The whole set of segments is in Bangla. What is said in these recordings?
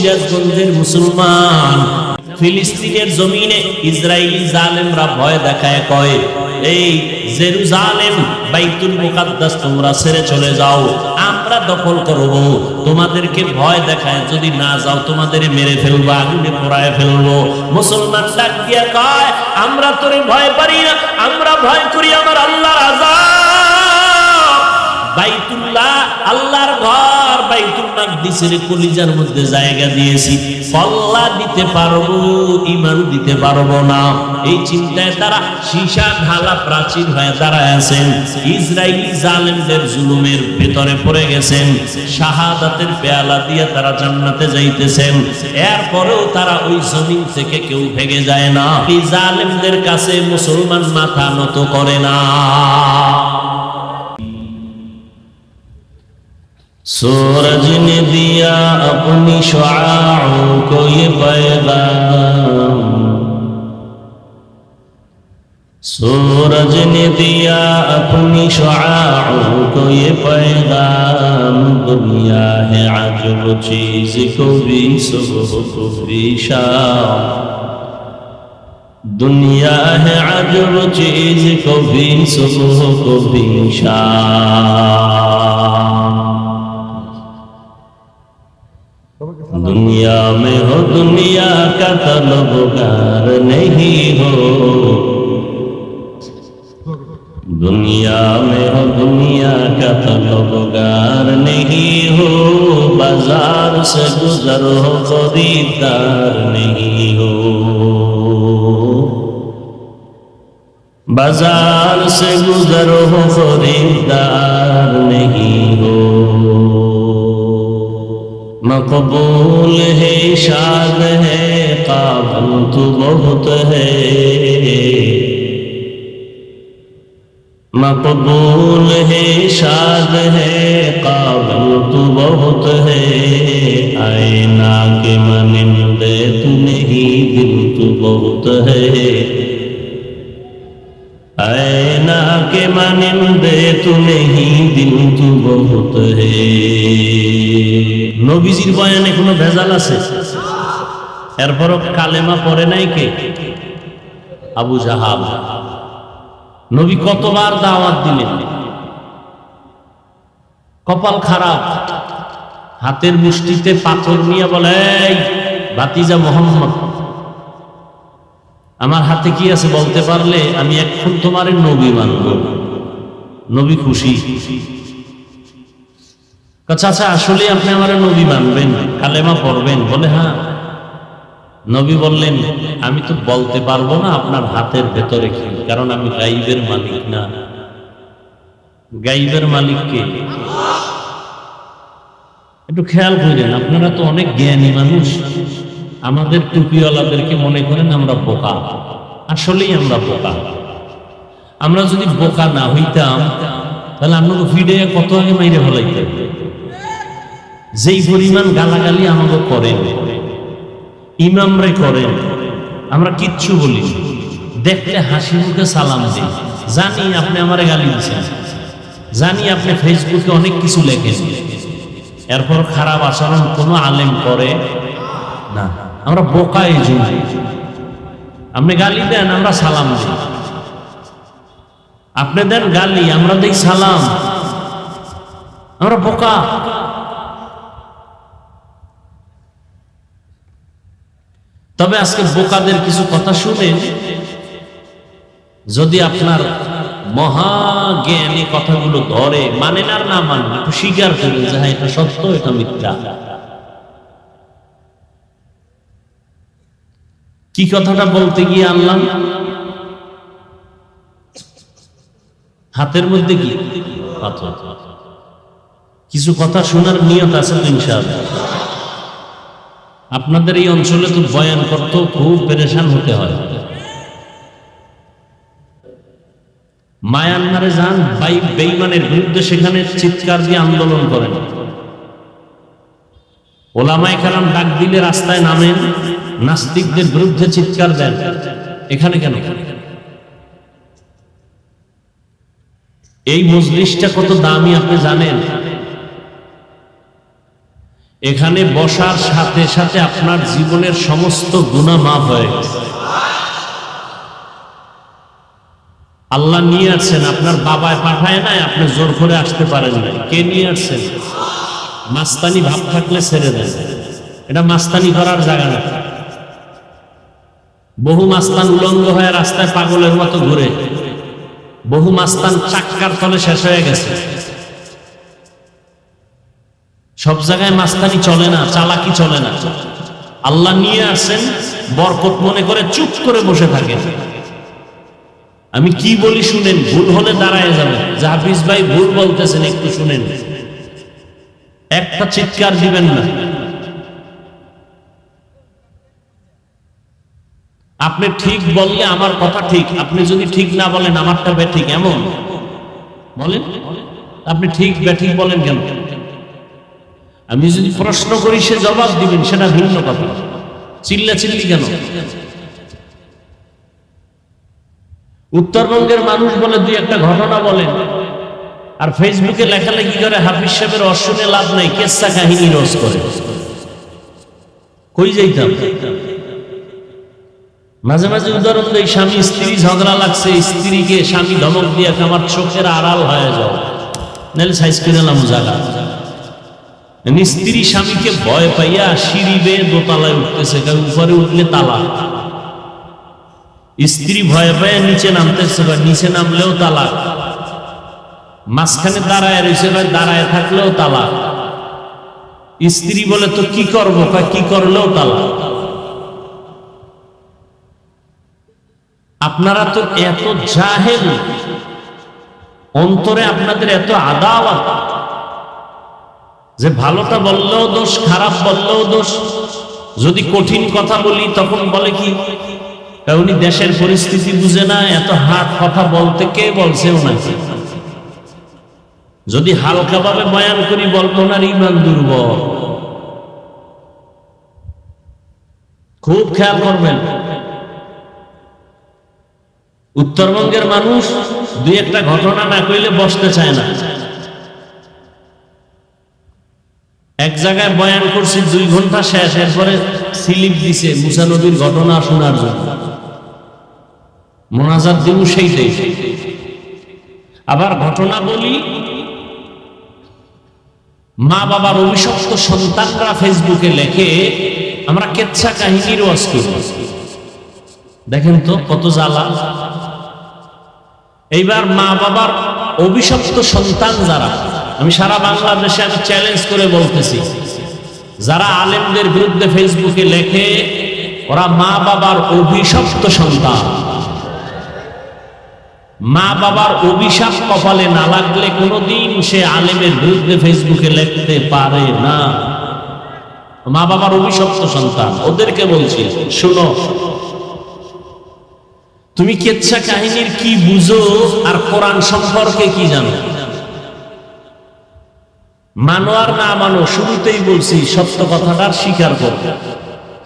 সিরাজগঞ্জের মুসলমান ফিলিস্তিনের জমিনে ইসরায়েলি জালেমরা ভয় দেখায় কয়, এই জেরুজালেম বাইতুল মুকাদ্দাস তোমরা ছেড়ে চলে যাও, আমরা দখল করব। তোমাদেরকে ভয় দেখায় যদি না যাও তোমাদের মেরে ফেলবো, আগুনে পোড়ায় ফেলবো। মুসলমান ডাক দিয়া কয়, আমরা তোরে ভয় পারি না, আমরা ভয় করি আমার আল্লাহর আযাব। বাইতুল্লাহ আল্লাহর ঘর, বাইতুল মাকদিসের কলিজার মধ্যে জায়গা দিয়েছি, পাল্লা দিতে পারবো, ঈমান দিতে পারবো না। এই চিন্তায় তারা সীসা ঢালা প্রাচীর হয়ে দাঁড়ায় আছেন। ইসরায়েলি জালেমদের জুলুমের ভেতরে পড়ে গেছেন, শাহাদাতের পেয়ালা দিয়ে তারা জান্নাতে যাইতেছেন। এরপরেও তারা ওই জমিন থেকে কেউ ভেঙে যায় না। এই জালেমদের কাছে মুসলমান মাথা নত করে না। सूरज ने दिया अपनी शुआओं को ये पैगाम, सूरज ने दिया अपनी शुआओं को ये पैगाम, दुनिया है अजब चीज को भी सुबह को भी शाम, दुनिया है अजब चीज को भी सुबह को भी शाम। दुनिया में हो दुनिया का तलबगार नहीं हो, दुनिया में हो दुनिया का तलबगार नहीं हो, बाजार से गुजर हो खरीदार नहीं हो, बाजार से गुजर हो खरीदार नहीं हो। मकबूल है शाद है काबिल तू बहुत है, मकबूल है शाद है काबिल तू बहुत है, आईना के मनिंदे तू नहीं दिल तू बहुत है, आईना के मनिंदे तू नहीं दिल तू बहुत है। নবীজির বয়ানে কোনো ভেজাল আছে? এরপরও কালেমা পড়ে নাই কে? আবু জাহাল। নবী কতবার দাওয়াত দিলেন, কপাল খারাপ, হাতের মুষ্টিতে পাথর নিয়ে বলে, এই ভাতিজা মুহাম্মদ, আমার হাতে কি আছে বলতে পারলে আমি এখন তোমার নবী মানব। নবী খুশি, আচ্ছা আসলে আপনি আমার নবী মানবেন, কালেমা পড়বেন? বলে হ্যাঁ। নবী বললেন, আমি তো বলতে পারবো না আপনার হাতের ভেতরে কি, কারণ আমি গাইবের মালিক না। গাইবের মালিক কে? একটু খেয়াল করেন, আপনারা তো অনেক জ্ঞানী মানুষ, আমাদের টুপিওয়ালাদেরকে মনে করেন আমরা বোকা। আসলেই আমরা বোকা। আমরা যদি বোকা না হইতাম তাহলে আমরা ফিডে কত আগে মাইরে ফেলাইতাম। যেই পরিমাণ গালাগালি আমাকে করেন, ইমামরে করেন, আমরা কিচ্ছু বলি, দেখলে হাসি মুখে সালাম দিই। জানি আপনি আমারে গালি দিচ্ছেন, জানি আপনি ফেসবুকে অনেক কিছু লেখেন, এরপর খারাপ আচরণ কোনো আলেম করে না। আমরা বোকা এই জন্য। আপনি গালি দেন, আমরা সালাম দিই। আপনি দেন গালি, আমরা দিই সালাম। আমরা বোকা। তবে আজকে বোকাদের কিছু কথা শুনে যদি আপনার মহাজ্ঞানী কথাগুলো ধরে, মানেন আর না মানেন, একটু স্বীকার করেন যে হ্যাঁ এটা সত্য, এটা মিথ্যা। কি কথাটা বলতে গিয়ে আনলাম? হাতের মধ্যে কি পাথর। কিছু কথা শোনার নিয়ত আছে তো ইনশাআল্লাহ। আপনাদের এই অঞ্চলে তো বয়ান করতেও খুব পেরেশান হতে হয়। মায়ানমারে যান, বেঈমানের বিরুদ্ধে সেখানে চিৎকার দিয়ে আন্দোলন করেন। ওলামায়ে কেরাম ডাক দিলে রাস্তায় নামেন, নাস্তিকদের বিরুদ্ধে চিৎকার দেন। এখানে কেন? এই মজলিসটা কত দামি আপনি জানেন? এখানে বসার সাথে সাথে আপনার জীবনের সমস্ত গুনাহ মাফ হয়ে গেছে। আল্লাহ নিয়ে আসছেন, আপনার বাবায় পাঠায় নাই, আপনি জোর করে আসতে পারেন নাই। কে নিয়ে আসছেন? মাস্তানি ভাব থাকলে ছেড়ে দেন, এটা মাস্তানি করার জায়গা না। বহু মাস্তান উলঙ্গ হয়ে রাস্তায় পাগলের মতো ঘুরে, বহু মাস্তান চাক্কার তলে শেষ হয়ে গেছে। সব জায়গায় মাস্তানি চলে না, চালাকি চলে না। আল্লাহ নিয়ে আসেন, বরকত মনে করে চুপ করে বসে থাকেন। আমি কি বলি শুনেন, ভুল হলে দাঁড়ায় যাবেন। হাফিজ ভাই ভুল বলতেছেন, একটু শুনেন, একটা চিৎকার দিবেন না। আপনি ঠিক বললে আমার কথা ঠিক, আপনি যদি ঠিক না বলেন আমারটা বেঠিক, এমন বলেন। আপনি ঠিক বেঠিক বলেন কেন? আমি যদি প্রশ্ন করি সে জবাব দিবেন, সেটা ভিন্ন কথা। চিল্লা চিল্লি কেন? উত্তরবঙ্গের মানুষ বলে দুই একটা ঘটনা বলেন, আর ফেসবুকে লেখালেখি করে হাফিজ সাহেবের অশুনে লাভ নাই, কেসা কাহিনী রোজ করে। কই যাইতাম? মাঝে মাঝে উদাহরণ দেই, স্বামী স্ত্রী ঝগড়া লাগছে, স্ত্রীকে স্বামী ধমক দিয়ে আমার চোখের আড়াল হয়ে যাও, নাহলে সাইজ করে এলাম জায়গা। স্ত্রী স্বামীকে ভয় পাইয়া সিঁড়ি বেয়ে দোতলায় উঠতেছে, কারণ উপরে উঠলে তালা। স্ত্রী ভয় পাইয়া নিচে নামতেছে, নিচে নামলেও তালা। মাঝখানে দাঁড়ায় রয়েছে, দাঁড়ায় থাকলেও তালা। স্ত্রী বলে তো কি করবো, কি করলেও তালা। আপনারা তো এত জাহেল, অন্তরে আপনাদের এত আদাওয়াত যে ভালোটা বললেও দোষ, খারাপ বললেও দোষ। যদি কঠিন কথা বলি তখন বলে কি উনি দেশের পরিস্থিতি বুঝে না, এত হার্ড কথা বলতে কে বলছে ওনাকে। যদি হালকা ভাবে বয়ান করি বলবো ওনার ঈমান দুর্বল। খুব খেয়াল করবেন, উত্তরবঙ্গের মানুষ দুই একটা ঘটনা না কইলে বসতে চায় না। এক জায়গায় বয়ান করছি 2 ঘন্টা শেষ, এরপরে স্লিপ দিছে মুসা নবীর ঘটনা শোনার জন্য। মোনাজাত দিব সেইটাই। আবার ঘটনা বলি, মা বাবার অভিশপ্ত সন্তানরা ফেসবুকে লেখে আমরা কেচ্ছা কাহিনীর ওয়াজ করি। দেখেন তো কত জ্বালা। এইবার মা বাবার অভিশপ্ত সন্তান যারা, আমি সারা বাংলাদেশে আমি চ্যালেঞ্জ করে বলতেছি, যারা আলেমদের বিরুদ্ধে ফেসবুকে লেখে ওরা মা বাবার অভিশপ্ত সন্তান। মা বাবার অভিশাপ কপালে না লাগলে কোনোদিন সে আলেমের বিরুদ্ধে ফেসবুকে লিখতে পারে না। মা বাবার অভিশপ্ত সন্তান, ওদেরকে বলছি শুনো, তুমি কেচ্ছা কাহিনীর কি বুঝো আর কোরআন সম্পর্কে কি জানো? মানো আর না মানো, শুরুতেই বলছি সত্য কথাটার স্বীকার করো।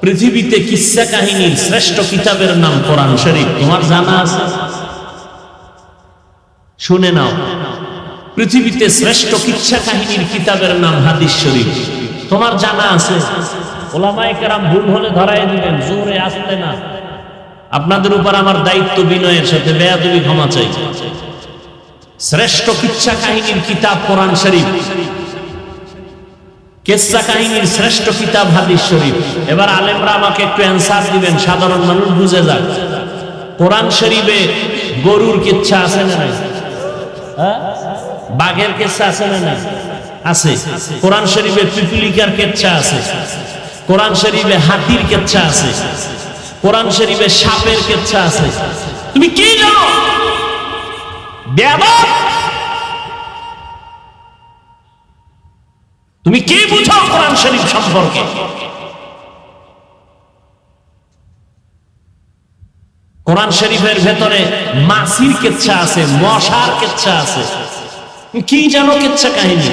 পৃথিবীতে কিচ্ছা কাহিনীর শ্রেষ্ঠ কিতাবের নাম কোরআন শরীফ, তোমার জানা আছে? শুনে নাও, পৃথিবীতে শ্রেষ্ঠ কিচ্ছা কাহিনীর কিতাবের নাম হাদিস শরীফ, তোমার জানা আছে? ওলামায়ে কেরাম ভুল হলে ধরায় দিবেন, জোরে আসতে না। আপনাদের উপর আমার দায়িত্ব, বিনয়ের সাথে বেয়াদবি ক্ষমা চাই। শ্রেষ্ঠ কিচ্ছা কাহিনীর কিতাব কোরআন শরীফ, কিচ্ছা কাহিনীর শ্রেষ্ঠ কিতাব হাদিস শরীফ। এবার আলেমরা আমাকে একটু অ্যান্সার দিবেন, সাধারণ মানুষ বুঝে যাক। কোরআন শরীফে গরুর কিচ্ছা আছে না নাই? বাঘের কিচ্ছা আছে না নাই? আছে। কোরআন শরীফে পিপিলিকার কিচ্ছা আছে, কোরআন শরীফে হাতির কিচ্ছা আছে, কোরআন শরীফে সাপের কিচ্ছা আছে। তুমি কি জানো? বেয়াদব, তুমি কি বুঝো কোরআন শরীফ সম্পর্কে? কোরআন শরীফের ভেতরে মাছির কিচ্ছা আছে, মশার কিচ্ছা আছে। কি জানো কিচ্ছা কাহিনী?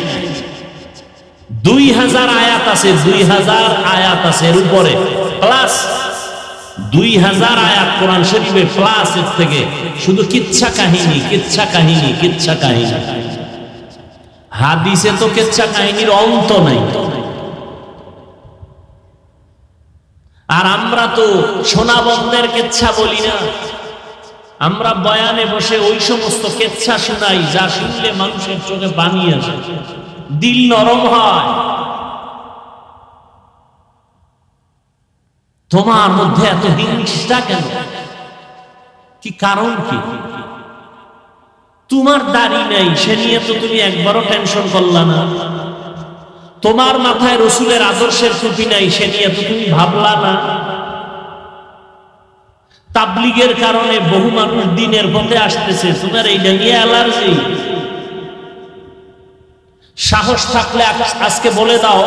2000 আয়াত আছে, 2000 আয়াত আছে, এর উপরে প্লাস 2000 আয়াত কোরআন শরীফে, প্লাস এর থেকে শুধু কিচ্ছা কাহিনী, কিচ্ছা কাহিনী, কিচ্ছা কাহিনী। হাদিসে তো কিচ্ছা কাহিনীর অন্ত নাই। আর আমরা তো সোনা বন্ধের কেচ্ছা বলি না, আমরা বয়ানে বসে ওই সমস্ত কেচ্ছা শোনাই যা শুনলে মানুষের চোখে পানি আসে, দিল নরম হয়। তোমার মধ্যে এত হিংসা কেন? কি কারণ কি? তোমার দাড়ি নেই, সে নিয়ে তো তুমি একবারও টেনশন করলা না। তোমার মাথায় রসুলের আদর্শের টুপি নাই, সে নিয়ে তো তুমি ভাবলা না। তাবলীগের কারণে বহু মানুষ দিনের পথে আসতেছে, তোমার এইটা নিয়ে অ্যালার্জি। সাহস থাকলে আজকে বলে দাও,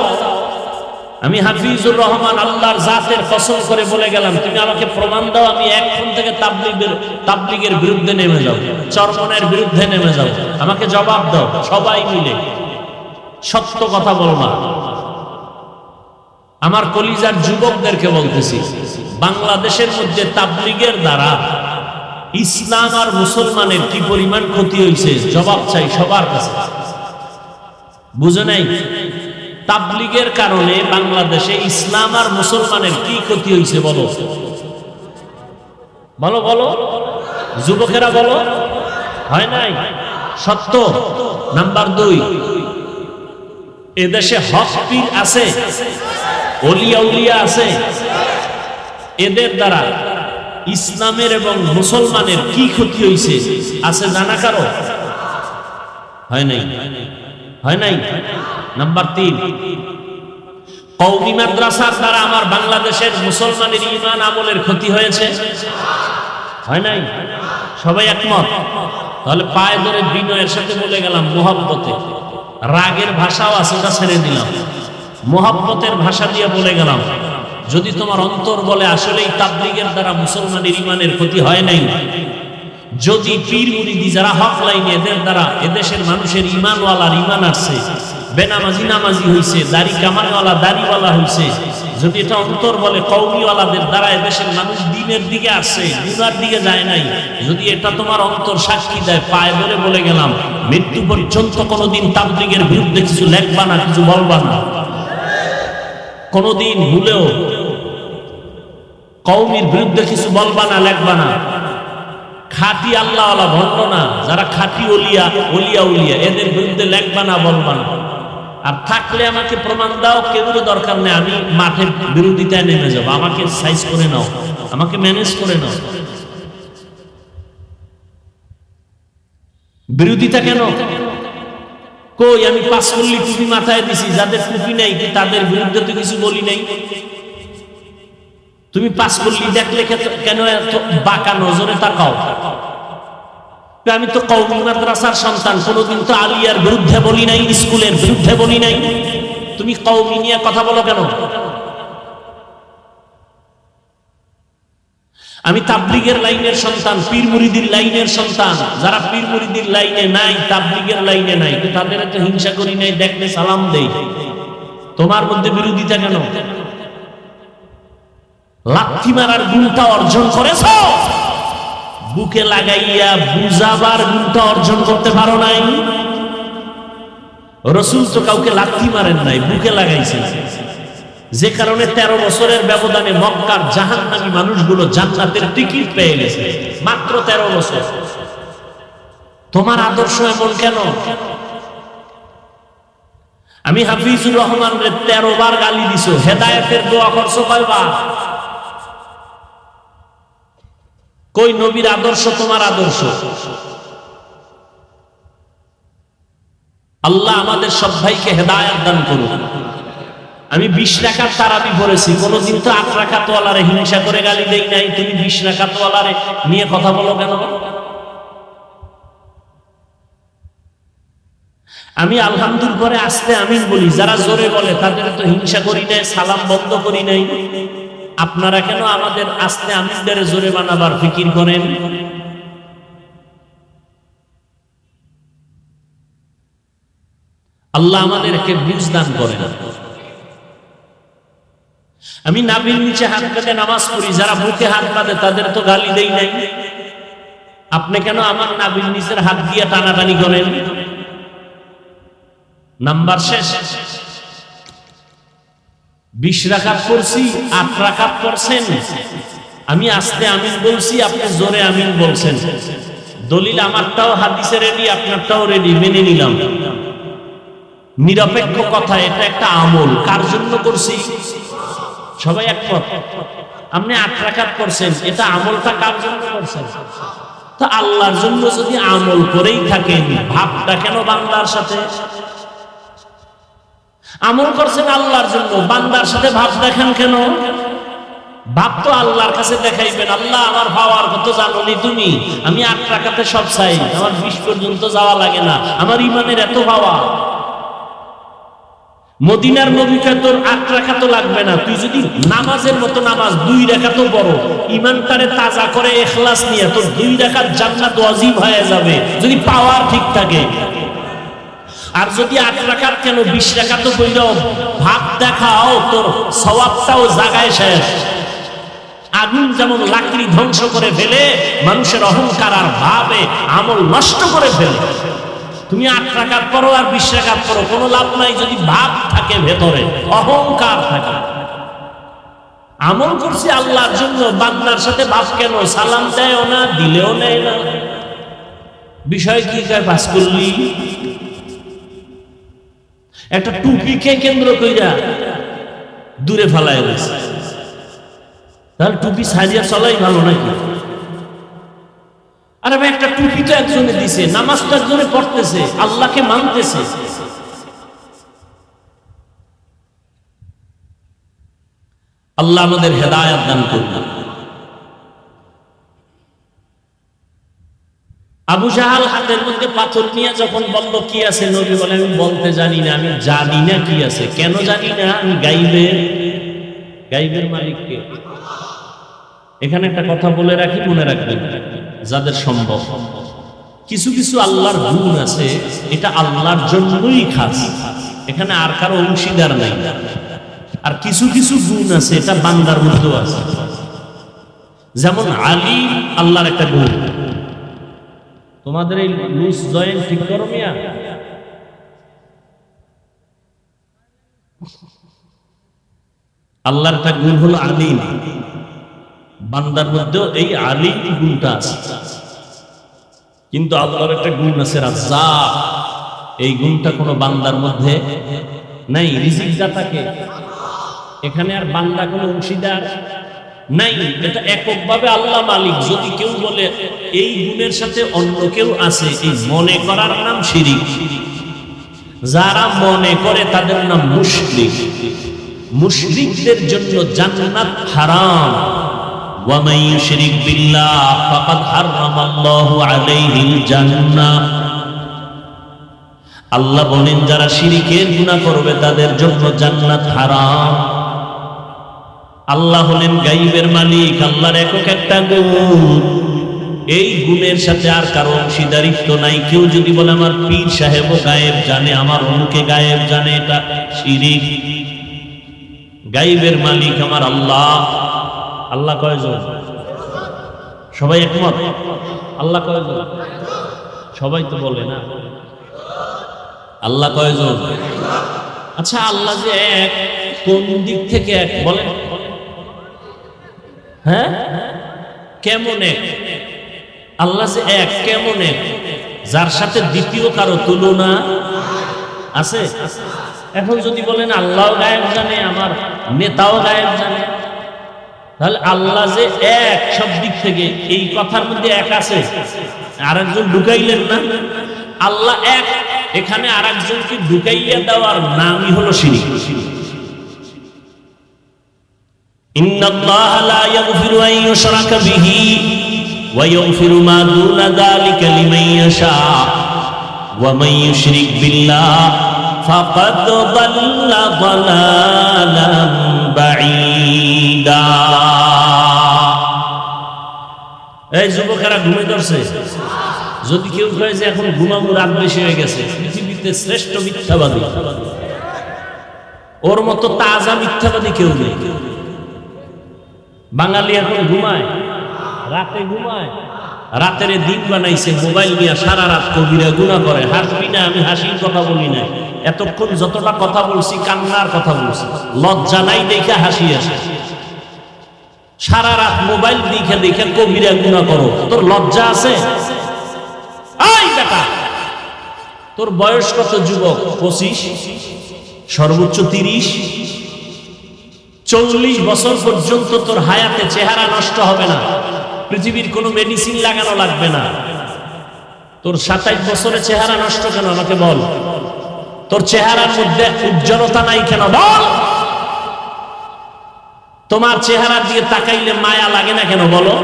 আমি হাফিজুর রহমান আল্লাহর জাতের কসম করে বলে গেলাম, তুমি আমাকে প্রমাণ দাও, আমি এখন থেকে তাবলীগের বিরুদ্ধে নেমে যাও, চরমনের বিরুদ্ধে নেমে যাও, আমাকে জবাব দাও। সবাই মিলে সত্য কথা বলবা। আমার কলিজার যুবকদেরকে বলতেছি, বাংলাদেশের মধ্যে তাবলীগের দ্বারা ইসলাম আর মুসলমানের কি পরিমাণ ক্ষতি হয়েছে, জবাব চাই সবার কাছে। বুঝে নাই? তাবলীগের কারণে বাংলাদেশে ইসলাম আর মুসলমানের কি ক্ষতি হয়েছে বলো, বলো বলো, যুবকেরা বলো। হয় নাই? সত্য। নাম্বার 2, এদেশে হক পীর আছে, ওলিয়া উলিয়া আছে, এদের দ্বারা ইসলামের এবং মুসলমানের কি ক্ষতি হয়েছে আছে জানা কারো? হয় নাই? হয় নাই? নাম্বার 3, কওমি মাদ্রাসার দ্বারা আমার বাংলাদেশের মুসলমানের ঈমান আমলের ক্ষতি হয়েছে? হয় নাই? সবাই একমত? তাহলে পায়ে ধরে বিনয়ের সাথে বলে গেলাম, মোহাব্বতে, রাগের ভাষাও আছে, ওটা ছেড়ে দিলাম, মোহাব্বতের ভাষা দিয়ে বলে গেলাম, যদি তোমার অন্তর বলে আসলেই তাবলীগের দ্বারা মুসলমানের ঈমানের ক্ষতি হয় নাই, যদি পীর মুরিদি যারা হক লাইনে এদের দ্বারা এদেশের মানুষের ঈমানওয়ালার ঈমান আসছে, বেনামাজি নামাজি হইছে, দাড়ি কামানওয়ালা দাড়িওয়ালা হইছে, যদি এটা অন্তর বলে কওমিওয়ালাদের দ্বারা এদেশের মানুষ দ্বীনের দিকে আসছে, গুনার দিকে যায় নাই, যদি এটা তোমার অন্তর সাক্ষী দেয়, পায়ে ধরে বলে গেলাম, মৃত্যু পর্যন্ত কোনোদিন তাবলীগের বিরুদ্ধে কিছু লেখবা না, কিছু বলবা না, কোনোদিন ভুলেও কওমির বিরুদ্ধে কিছু বলবা না, লেখবা না। খাঁটি আল্লাহওয়ালা ভণ্ড না, যারা খাঁটি ওলিয়া উলিয়া এদের বিরুদ্ধে লেখবা না, বলবা না। আর থাকলে আমাকে প্রমাণ দাও, কেউর দরকার নেই, আমি মাঠে বিরোধিতায় নেমে যাবো, আমাকে সাইজ করে নাও, আমাকে ম্যানেজ করে নাও। বিরোধিতা কেন? কই আমি 5 কল্লি টুপি মাথায় দিছি, যাদের টুপি নাই তাদের বিরুদ্ধে তো কিছু বলি নাই। তুমি 5 কল্লি দেখলে কেন এত বাঁকা নজরে তাকাও? আমি তো কওমি মাদ্রাসার সন্তান, কোনোদিন তো আলিয়ার বিরুদ্ধে বলি নাই, স্কুলের বিরুদ্ধে বলি নাই, তুমি কওমি নিয়ে কথা বলো কেন? আমি তাবলীগের লাইনের সন্তান, পীর মুরিদির লাইনের সন্তান, যারা পীর মুরিদির লাইনে নাই, তাবলীগের লাইনে নাই, তাদের এত হিংসা করি নাই, দেখলে সালাম দেই। তোমার মধ্যে বিরোধিতা কেন? লাথি মারার গুণটা অর্জন করেছ, বুকে লাগাইয়া বুঝাবার গুণটা অর্জন করতে পারো নাই। রাসূল তো কাউকে লাথি মারেন নাই, বুকে লাগাইছেন, যে কারণে 13 বছরের ব্যবধানে মক্কার জাহান্নামী মানুষগুলো জান্নাতের টিকিট পেয়ে গেছে, মাত্র 13 বছর। তোমার আদর্শ এমন কেন? আমি হাফিজুর রহমান 13 বার গালি দিছো, হেদায়েতের দোয়া করছো কয়বার? কই নবীর আদর্শ তোমার আদর্শ? আল্লাহ আমাদের সব ভাইকে হেদায়েত দান করুন। আমি 20 রাকাত তারাবি পড়েছি, কোনদিন তো 8 রাকাত ওয়ালারে হিংসা করে গালি দেই নাই, তুমি 20 রাকাত ওয়ালারে নিয়ে কথা বলো কেন? আমি আলহামদুলিল্লাহ পরে আস্তে আমিন বলি, যারা জোরে বলে তাদের তো হিংসা করি নাই, সালাম বন্ধ করি নাই। আপনারা কেন আমাদের আস্তে আমিনদের জোরে বানাবার ফিকির করেন? আল্লাহ আমাদেরকে বুঝ দান করেন। আমি নাভির নিচে হাত পেতে নামাজ পড়ি, যারা বুকে হাত বাঁধে তাদের তো গালি দেই নাই। আপনি কেন আমার নাভির নিচের হাত দিয়ে টানাটানি করেন? নাম্বার শেষ। 20 রাকাত পড়ছি, 8 রাকাত পড়ছেন, আমি আস্তে আমিন বলছি, আপনি জোরে আমিন বলছেন, দলিল আমারটাও হাদিসে রেডি, আপনারটাও রেডি, মেনে নিলাম। নিরপেক্ষ কথা, এটা একটা আমল। কার জন্য করছি? সবাই একমত। আপনি 8 রাকাত করছেন, এটা আমলটা কার জন্য করছেন? তো আল্লাহর জন্য যদি আমল করেই থাকেন, ভাবটা কেন বান্দার সাথে? আমল করছেন আল্লাহর জন্য, বান্দার সাথে ভাব দেখান কেন? ভাব তো আল্লাহর কাছে দেখাইবেন। আল্লাহ, আমার পাওয়ার কত জানোনি তুমি? আমি 8 রাকাতে সব চাই, আমার 20 পর্যন্ত যাওয়া লাগে না, আমার ইমানের এত পাওয়া। মদিনার নবীকে তোর 8 রাকাতও লাগবে না, তুই যদি নামাজের মতো নামাজ 2 রাকাতও বড়, ইমানটারে তাজা করে ইখলাস নিয়ে তোর 2 রাকাত জান্নাত ওয়াজিব হয়ে যাবে, যদি পাওয়ার ঠিক থাকে। আর যদি 8 রাকাত কেন 20 রাকাতও কইরাও ভাব দেখাও, তোর সওয়াবটাও জায়গায় শেষ। আগুন যেমন লাকড়ি ধ্বংস করে ফেলে, মানুষের অহংকার আর ভাবে আমল নষ্ট করে ফেলে। তুমি 8 রাকাত পড়ো আর 20 রাকাত পড়ো, কোনো লাভ নাই যদি ভাব থাকে ভেতরে, অহংকার থাকে। আমল করছি আল্লাহর জন্য, বান্দার সাথে ভাব কেন? সালাম দেয়ও না, দিলেও নেয় না, বিষয় কি? পাস করলি একটা টুপিকে কেন্দ্র কইরা দূরে ফালায় গেছে, তাহলে টুপি সাজিয়া চলাই ভালো নাকি? আরে ভাই, একটা টুপি তো একজনে দিছে, নামাজ তো একজনে পড়তেছে, আল্লাহকে মানতেছে। আল্লাহ আমাদের হেদায়েত দান করুন। আবু জাহাল হাতের মধ্যে পাথর নিয়ে যখন বলল কি আছে, নবী বলে আমি বলতে জানি না, আমি জানি না কি আছে। কেন জানি না? আমি গাইবের মালিককে। এখানে একটা কথা বলে রাখি, মনে রাখবেন, যাদের সম্ভব, কিছু কিছু আল্লাহর গুণ আছে, এটা আল্লাহর জন্যই খাস, এখানে আর কারো অংশীদার নাই। আর কিছু কিছু গুণ আছে, এটা বান্দার মধ্যেও আছে। যেমন আলী আল্লাহর একটা গুণ। তোমাদের এই লুজ জয়েন্ট ঠিক করো মিয়া। আল্লাহর একটা গুণ হলো আলিম, বান্দার মধ্যেও এই আলিম গুণটা আছে। কিন্তু আল্লাহর একটা গুণ আছে রাজ্জাক, এই গুণটা কোনো বান্দার মধ্যে নাই। রিজিক দাতাকে, এখানে আর বান্দা কোনো অংশীদার নাই, এটা এককভাবে আল্লাহ মালিক। যদি কেউ বলে এই গুণের সাথে অন্য কেউ আছে, এই মনে করার নাম শিরিক। যারা মনে করে তাদের নাম মুশরিক। মুশরিকদের জন্য জান্নাত হারাম। ওয়া মান ইউশরিক বিল্লাহ ফাকাদ হারামাল্লাহু আলাইহিল জান্নাহ। আল্লাহ বলেন যারা শিরিকের গুনাহ করবে তাদের জন্য জান্নাত হারাম। আল্লাহ হলেন গায়বের মালিক, আল্লাহর একক একটা গুণ, এই গুণের সাথে আর কারো অংশীদারিত্ব নাই। কেউ যদি বলে আমার পীর সাহেবও গায়েব জানে, আমার অমুকে গায়েব জানে, এটা শিরিক। গায়বের মালিক আমার আল্লাহ। আল্লাহ কয়জন? সবাই একমত? আল্লাহ কয়জন? সবাই তো বলে না। আল্লাহ কয়জন? আচ্ছা, আল্লাহ যে এক, কোন দিক থেকে এক বলেন? হ্যাঁ, কেমন এক? আল্লাহ যে এক, কেমন এক? যার সাথে দ্বিতীয় কারো তুলনা আছে? এখন যদি বলেন আল্লাহও গায়েব জানে, আমার নেতাও গায়েব জানে, তাহলে আল্লাহ যে এক সব দিক থেকে, এই কথার মধ্যে এক আছে? আরেকজন ঢুকাইলেন না? আল্লাহ এক, এখানে আরেকজনকে ঢুকাইয়া দেওয়ার নামই হলো শিরিক। ইন্নাল্লাহা লা ইয়াগফিরু আন ইউশরাকা বিহি ওয়া ইয়াগফিরু মা দুনা যালিকা লিমান ইয়াশা ওয়া মান ইউশরিক বিল্লাহ ফাকাদ দাল্লা দালালান বাঈদা। এই যুবকেরা ঘুমিয়ে ধরছে? যদি কেউ কয় যে এখন ঘুমাবো, রাত বেশি হয়ে গেছে, পৃথিবীতে শ্রেষ্ঠ মিথ্যাবাদী, ওর মতো তাজা মিথ্যাবাদী কেউ নেই। বাঙালি এখন ঘুমায়, রাতে ঘুমায়, রাতের দিন বানাইছে, মোবাইল নিয়ে সারা রাত কবিরা গুনাহ করে। হাসবি না, আমি হাসির কথা বলি না, এতক্ষণ যতটা কথা বলছি কান্নার কথা বলছি, লজ্জা নাই দেখে হাসি আসে। সারা রাত মোবাইল দেখে দেখে কবিরা গুনাহ করো, তোর লজ্জা আছে? এই বেটা, তোর বয়স কত যুবক? 25, সর্বোচ্চ 30, 40 বছর পর্যন্ত তোর হায়াতে চেহারা নষ্ট হবে না, পৃথিবীর কোনো মেডিসিন লাগানো লাগবে না। তোর 27 বছরে চেহারা নষ্ট কেন আমাকে বল? তোর চেহারার মধ্যে উজ্জ্বলতা নাই কেন বল? তোমার চেহারা দিয়ে তাকাইলে মায়া লাগে না কেন বলো?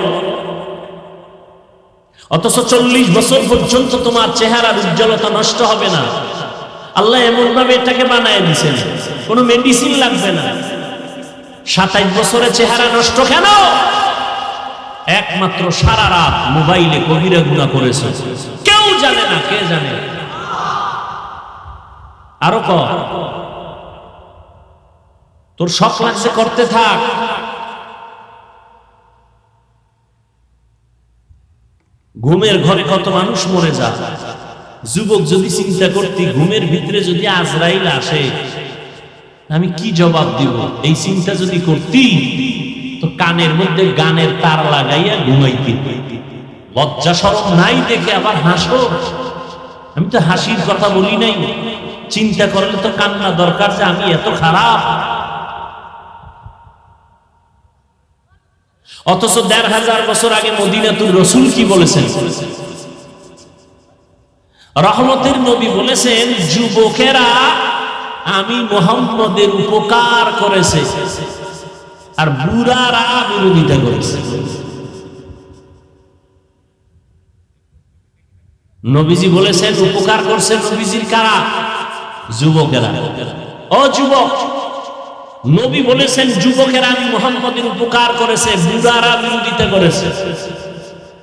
অথচ 40 বছর পর্যন্ত তোমার চেহারার উজ্জ্বলতা নষ্ট হবে না। আল্লাহ এমন ভাবে এটাকে বানায় দিয়েছেন, কোনো মেডিসিন লাগবে না। 27 বছরে চেহারা নষ্ট কেন? একমাত্র সারা রাত মোবাইলে কবিরা গুনাহ করেছে, কেউ জানে না। কে জানে? আরো কর, তোর শখ লাগছে করতে থাক। ঘুমের ঘরে কত মানুষ মরে যায়। যুবক যদি চিন্তা করতি ঘুমের ভিতরে যদি আজরাইল আসে আমি কি জবাব দিব, এই চিন্তা যদি করতি তো কানের মধ্যে গানের তার লাগাইয়া ঘুমাইতি। লজ্জা শরম নাই দেখে আবার হাসো। আমি তো হাসির কথা বলি নাই, চিন্তা করলে তো কান্না দরকার যে আমি এত খারাপ। অথচ ১৫০০ বছর আগে মদিনাতুর রাসূল কি বলেছেন? রহমতের নবী বলেছেন, যুবকেরা আমি মুহাম্মদের উপকার করেছে আর বুড়ারা বিরোধিতা করেছে। নবীজি বলেছেন উপকার করছে নবীজির কারা? যুবকেরা। ও যুবক, নবী বলেছেন যুবকেরা আমি মুহাম্মদের উপকার করেছে, বুড়ারা বিরোধিতা করেছে।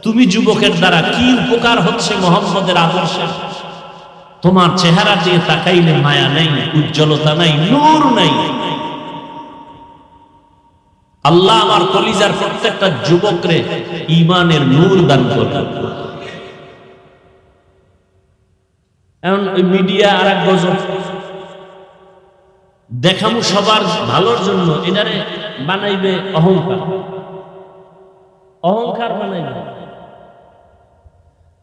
তুমি যুবকের দ্বারা কি উপকার হচ্ছে মুহাম্মদের আদর্শে? তোমার চেহারা দিয়ে তাকাইলে মায়া নাই, উজ্জ্বলতা নাই, নূর নাই। আল্লাহ আমার কলিজার প্রত্যেকটা যুবকরে ঈমানের নূর দান করেন। এখন ওই মিডিয়া আর এক গজব দেখামু সবার ভালোর জন্য, এটারে বানাইবে অহংকার। অহংকার বানাইবে।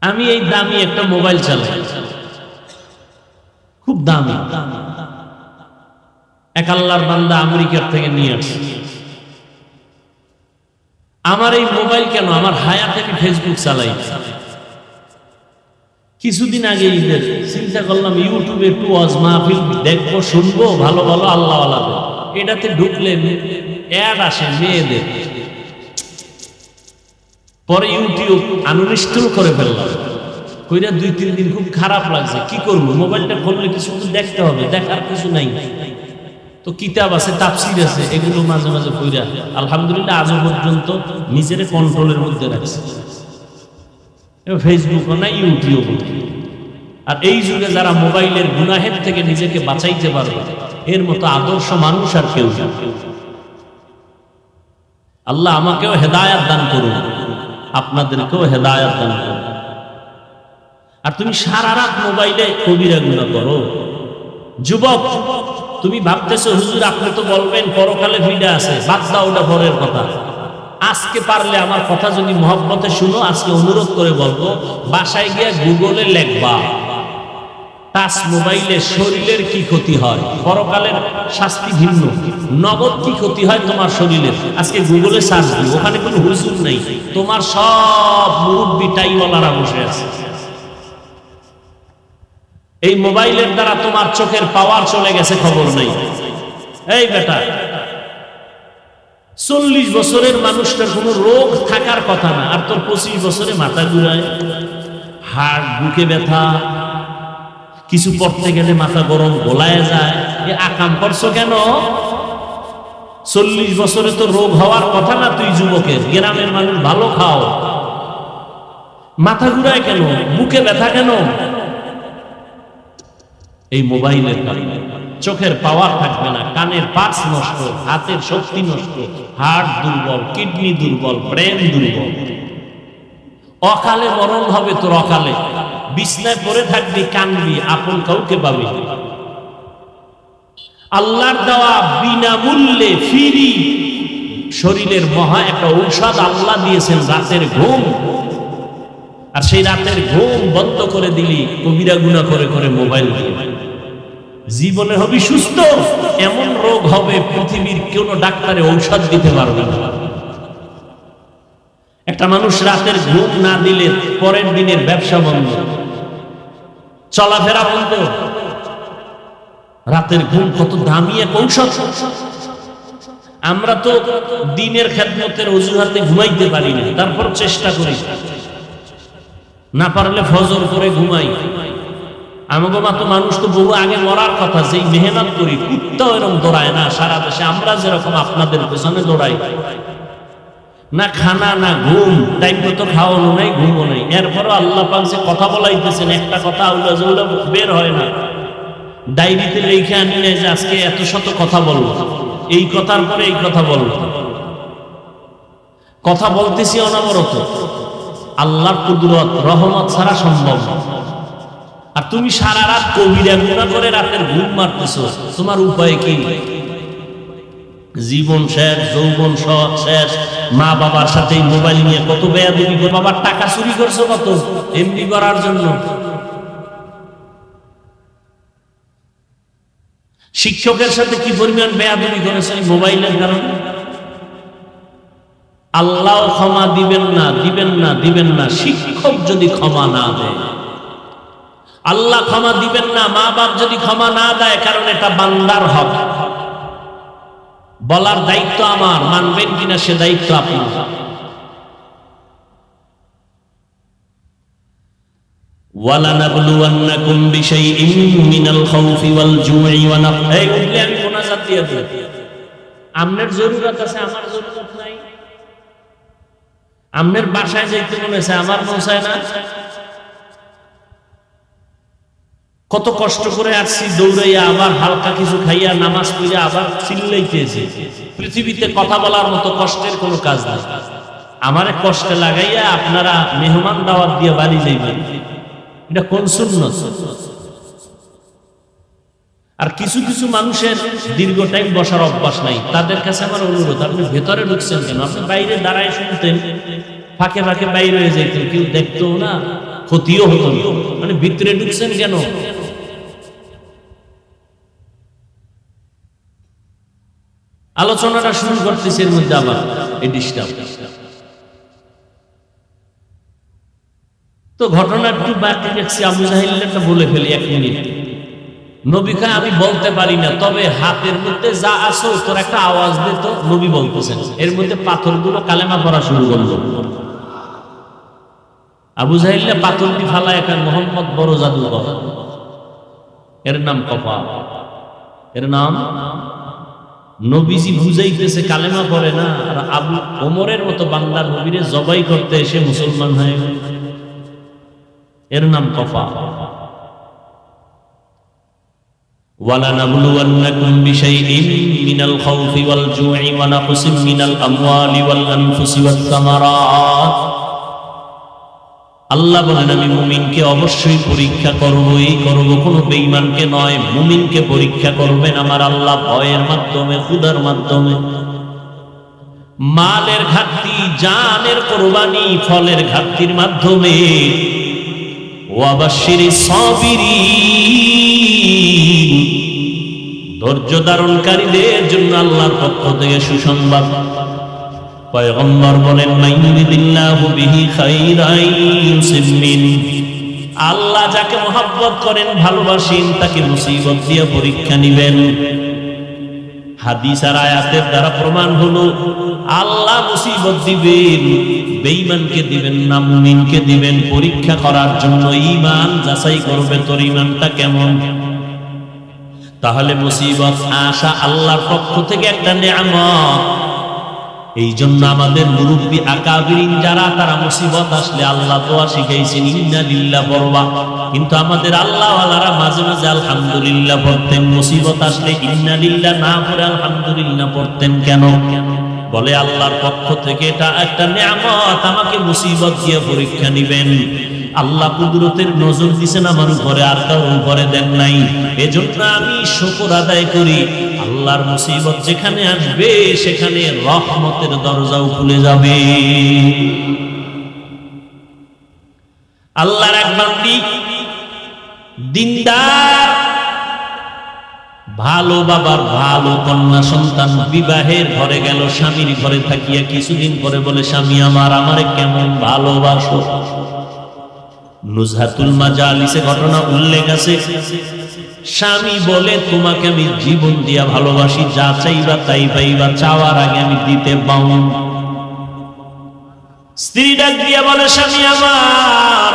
আমি এই দামি একটা মোবাইল চালাই, খুব দামি, এক আল্লাহর বান্দা আমেরিকার থেকে নিয়ে আসছে। আমার এই মোবাইল কেন, আমার হায়াতে আমি ফেসবুক চালাই। কিছুদিন আগে ঈদের চিন্তা করলাম ইউটিউবে একটু ওয়াজ মাহফিল দেখবো, শুনবো, ভালো ভালো আল্লাহ আল্লাহ। এটাতে ঢুকলে অ্যাড আসে মেয়েদের। পরে ইউটিউব আনইনস্টল করে ফেললাম। কইরা 2-3 দিন খুব খারাপ লাগছে। কি করবো, মোবাইলটা খুললে কিছু দেখতে হবে, দেখার কিছু নাই। তো কিতাব আছে, তাফসীর আছে, এগুলো মাঝে মাঝে পড়া আলহামদুলিল্লাহ আজও পর্যন্ত নিজের কন্ট্রোলের মধ্যে রাখছে। ফেসবুকও নাই, ইউটিউব। আর এই যুগে যারা মোবাইলের গুনাহের থেকে নিজেকে বাঁচাইতে পারে এর মতো আদর্শ মানুষ আর কেউ না। আল্লাহ আমাকেও হেদায়েত দান করুন, আপনাদেরকেও হেদায়েত দান করুন। আর তুমি সারা রাত মোবাইলে কবিরা গুনাহ করো। যুবক, তুমি ভাবতেছো হুজুর আপনি তো বলবেন পরকালে ফিরে আছে, বাদ দাও, ওটা পরের কথা। আজকে পারলে আমার কথা যদি মহব্বতে শুনো, আজকে অনুরোধ করে বলবো, বাসায় গিয়ে গুগলে লেখবা টাচ মোবাইলে শরীরের কি ক্ষতি হয়, পরকালের শাস্তি ভিন্ন, নগদ কি ক্ষতি হয় তোমার শরীরের। আজকে গুগলে সার্চ দিও, ওখানে কোনো হুজুর নেই, তোমার সব মুরব্বি টাইওয়ালারা বসে আছে। এই মোবাইলের দ্বারা তোমার চোখের পাওয়ার চলে গেছে, খবর নেই। এই বেটা, 40 বছরের মানুষটার কোনো রোগ থাকার কথা না, আর তোর 25 বছরে মাথা ঘুরায়, হাড়, বুকে ব্যথা, কিছু পড়তে গেলে মাথা গরম, গোলায় যায়। এ আকাম করছো কেন? 40 বছরে তো রোগ হওয়ার কথা না। তুই যুবকের, গ্রামের মানুষ ভালো খাও, মাথা ঘুরায় কেন, বুকে ব্যথা কেন? এই মোবাইলের কারণে চোখের পাওয়ার থাকবে না, কানের পার্টস নষ্ট, হাতের শক্তি নষ্ট, হার্ট দুর্বল, কিডনি দুর্বল, ব্রেন দুর্বল। অকালে মরণ হবে তোর, অকালে বিছনায় পড়ে থাকবি, কানবি, আপন কাউকে পাবি। আল্লাহর দেওয়া বিনামূল্যে ফ্রি শরীরের মহা একটা ঔষধ আল্লাহ দিয়েছেন, রাতের ঘুম। আর সেই রাতের ঘুম বন্ধ করে দিলি কবিরা গুনাহ করে করে মোবাইল দিয়ে জীবনে হবি সুস্থ। এমন রোগ হবে পৃথিবীর কোন ডাক্তারে ঔষধ দিতে পারবে না। একটা মানুষ রাতের ঘুম না দিলে পরের দিনের ব্যবসা বন্ধ, চলাফেরা বন্ধ। রাতের ঘুম কত দামি এক ঔষধ। আমরা তো দিনের খেদমতের অজুহাতে ঘুমাইতে পারি না, তারপর চেষ্টা করি, না পারলে ফজর করে ঘুমাই। আমাকে মতো মানুষ তো বহু আগে মরার কথা, যেই মেহনত করি। কুত্তাও এরকম দৌড়ায় না সারা দেশে, আমরা যেরকম আপনাদের পেছনে দৌড়াই। না খানা না ঘুম, টাইম মতো খাওয়ানো নাই, ঘুমও নাই। এরপরও আল্লাহ পাক যে কথা বলাইতেছেন, একটা কথা আউলা জউলা বের হয় না। ডায়েরিতে লিখে আনি নাই যে আজকে এত শত কথা বলবো, এই কথার পরে এই কথা বলবো। কথা বলতেছি অনবরত, আল্লাহর কুদরত রহমত ছাড়া সম্ভব না। আর তুমি সারা রাত কবিরা গুনাহ করে রাতের ঘুম মারতেছো, তোমার উপায় কি? জীবন শেষ, যৌবন শেষ। মা বাবার সাথে মোবাইল নিয়ে কত বেয়াদবি, বাবার টাকা চুরি করছো কত এমনি করার জন্য। শিক্ষকের সাথে কি পরিমাণ বেয়াদবি করেছে এই মোবাইলের কারণে। আল্লাহ ক্ষমা দিবেন না, দিবেন না, দিবেন না। শিক্ষক যদি ক্ষমা না দেয়, আল্লাহ ক্ষমা দিবেন না। মা বাপ যদি ক্ষমা না দেয়, কারণ এটা বান্দার হক। বলার দায়িত্ব আমার, মানবেন কিনা সে দায়িত্ব আপনার। ওয়ালানাবলুওয়ান্নাকুম বিশাইইন মিনাল খাউফি ওয়াল জুই ওয়া নাকস। এই উঠলে আমি মোনাজাত দিয়ে দেব। আপনার জরুরত আছে, আমার জরুরত নাই। আপনার বাসায় যাইতে মনে আছে, আমার পৌঁছায় না। কত কষ্ট করে আসছি দৌড়াইয়া, আবার হালকা কিছু খাইয়া নামাজ পড়ে আবার চিল্লাইতেছি। পৃথিবীতে কথা বলার মতো কষ্টের কোনো কাজ নাই। আমারে কষ্টে লাগাইয়া আপনারা মেহমান দাওয়াত দিয়ে বাড়ি যাইবেন, এটা কোন সুন্নত? আর কিছু কিছু মানুষের দীর্ঘ টাইম বসার অভ্যাস নাই, তাদের কাছে আমার অনুরোধ, আপনি ভেতরে ঢুকছেন কেন? আপনি বাইরে দাঁড়ায় শুনতেন, ফাঁকে ফাঁকে বাইরে হয়ে যেতেন, কেউ দেখতো না, ক্ষতিও হতো না। মানে ভিতরে ঢুকছেন কেন? আলোচনাটা শুরু করতেছি, এর মধ্যে আবার এই ডিস্টার্ব। তো ঘটনা একটু বাকি দেখছি, আবু জাহিলটা বলে ফেলি 1 মিনিট। নবী কয় আমি বলতে পারি না, তবে হাতের মধ্যে যা আছে তোর একটা আওয়াজ দে তো। নবী বলতেছেন, এর মধ্যে পাথরগুলো কালেমা পড়া শুরু করলো। আবু জাহিল্লা পাথরটি ফালায় এখন মোহাম্মদ বড় জাদুকর, এর নাম কফা, এর নাম। নবীজি বুঝাইতেছে কালেমা পড়ে না, আর আবু ওমরের মতো বান্দা নবীরে জবাই করতে এসে মুসলমান হয়ে গেল, এর নাম কফা। ওয়ালানাবলুওয়ান্নাকুম বিশাইইন মিনাল খাউফি ওয়াল জুই ওয়া নাকসিম মিনাল আমওয়ালি ওয়াল আনফুসি ওয়াত সামারাত। আল্লাহ বলেন আমি মুমিনকে অবশ্যই পরীক্ষা করবই করব, কোনো বেঈমানকে নয়। মুমিনকে পরীক্ষা করবেন আমার আল্লাহ ভয়ের মাধ্যমে, ক্ষুধার মাধ্যমে, মালের ঘাটতি, জানের কোরবানি, ফলের ঘাটতির মাধ্যমে। ওয়াবাশশিরিস সাবিরিন, ধৈর্য ধারণকারীদের জন্য আল্লাহর পক্ষ থেকে সুসংবাদ। পয়গম্বর বলেন মাইয়ুরিদিল্লাহু বিহি খাইরান ইউসিব মিন, আল্লাহ যাকে মহব্বত করেন, ভালোবাসেন, তাকে মুসিবত দিয়ে পরীক্ষা নেবেন। হাদিস আর আয়াতের দ্বারা প্রমাণ হলো আল্লাহ মুসিবত দিবেন, বেঈমানকে দিবেন না, মুমিনকে দিবেন পরীক্ষা করার জন্য। ঈমান যাচাই করবে তোর ঈমানটা কেমন। তাহলে মুসিবত আসা আল্লাহর পক্ষ থেকে একটা নেয়ামত। এই জন্য আমাদের মুরব্বী আকাবিরিন যারা, তারা মুসিবত আসলে আল্লাহ দোয়া শিখাইছেন ইন্না লিল্লাহ পড়বা। কিন্তু আমাদের আল্লাহওয়ালারা মাঝে মাঝে আলহামদুলিল্লাহ পড়তেন, মুসিবত আসলে ইন্না লিল্লাহ না পড়ে আলহামদুলিল্লাহ পড়তেন কেন? বলে আল্লাহর পক্ষ থেকে এটা একটা নেয়ামত, আমাকে মুসিবত দিয়ে পরীক্ষা নিবেন। আল্লাহ কুদরতের নজর দিছেন আমার উপরে, আর কারো উপরে দেন নাই। এজন্য আমি শুকর আদায় করি। আল্লাহর মুসিবত যেখানে আসবে সেখানে রহমতের দরজাও খুলে যাবে। আল্লাহর এক বান্দী দিনদার, ভালো বাবার ভালো কন্যা সন্তান, বিবাহের ঘরে গেল, স্বামীর ঘরে থাকিয়া কিছুদিন পরে বলে, স্বামী আমার, আমারে কেমন ভালোবাসো। নুজহাতুল মাজালিসে ঘটনা উল্লেখ আছে। স্বামী বলে, তোমাকে আমি জীবন দিয়া ভালোবাসি, যা চাইবা তাই পাইবা, চাওয়ার আগে আমি দিতে বাউন। স্ত্রী ডাক দিয়া বলে, স্বামী আমার,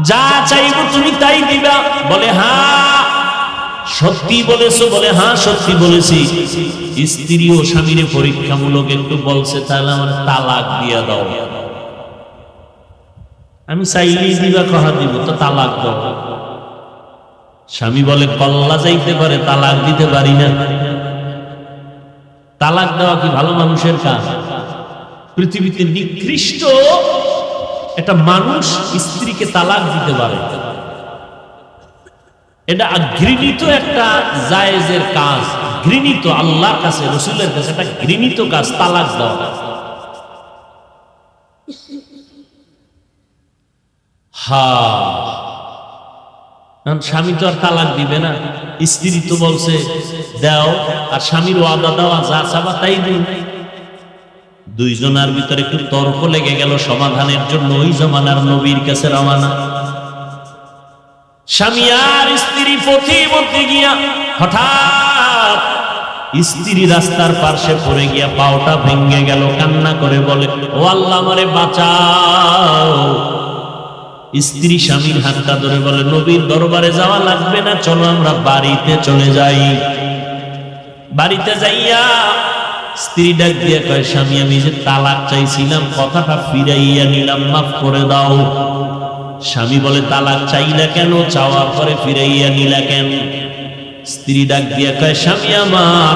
যা চাইব তুমি তাই দিবা। বলে, হ্যাঁ সত্যি বলেছো? বলে, হ্যাঁ সত্যি বলেছি। স্ত্রীও স্বামীর পরীক্ষামূলক একটু বলছে, তাহলে আমার তালাক দিয়া দাও। আমি চাইলেই দিবা, কহা দিব, তো তালাক দাও। স্বামী বলে, কল্লা যাইতে পারে, তালাক দিতে পারি না। তালাক দেওয়া কি ভালো মানুষের কাজ? পৃথিবীতে নিকৃষ্ট একটা মানুষ স্ত্রীকে তালাক দিতে পারে, এটা ঘৃণিত একটা জায়েজের কাজ, ঘৃণিত আল্লাহর কাছে, রাসূলের কাছে একটা ঘৃণিত কাজ তালাক দেওয়া। স্বামী তো আর তালাক দিবে না, স্ত্রী তো বলছে দাও, আর স্বামীর ওয়াদা দেওয়া, যা চাবা তাই দিন। দুইজনের ভিতরে একটু তর্ক লেগে গেল, সমাধানের জন্য ওই জমানার নবীর কাছে রওনা। স্বামী আর স্ত্রী পথে মধ্যে গিয়া হঠাৎ স্ত্রী রাস্তার পাশে পড়ে গিয়া পাওটা ভেঙে গেল, কান্না করে বলে, ও আল্লাহ আমারে বাঁচাও। স্ত্রী স্বামীর হাতটা ধরে বলে, নবীর দরবারে যাওয়া লাগবে না, চলো আমরা বাড়িতে চলে যাই। বাড়িতে যাইয়া স্ত্রী ডাক দিয়ে কয়, স্বামী আমি যে তালাক চাইছিলাম, কথাটা ফিরাইয়া নিলাম, মাফ করে দাও। স্বামী বলে, তালাক চাইলা কেন? চাওয়ার পরে ফিরাইয়া নিলা কেন? স্ত্রী ডাক দিয়া কয়, স্বামী আমার,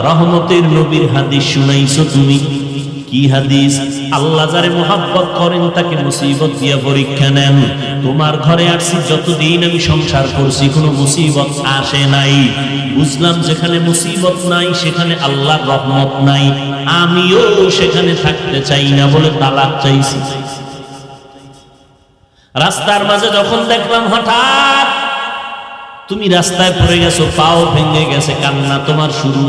রহমতের নবীর হাদিস শুনাইছো তুমি। কি হাদিস? আল্লাহ যারে মুহাব্বত করেন তাকে মুসিবত দিয়া পরীক্ষা নেন। তোমার ঘরে আসছি, যতদিন আমি সংসার করছি কোনো মুসিবত আসে নাই। বুঝলাম যেখানে মুসিবত নাই সেখানে আল্লাহর রহমত নাই, আমিও সেখানে থাকতে চাই না বলে তালাক চাইছি। রাস্তার মাঝে যখন দেখলাম হঠাৎ তুমি রাস্তায় পড়ে গেছো, পাও ভেঙে গেছে, কান্না তোমার শুরু,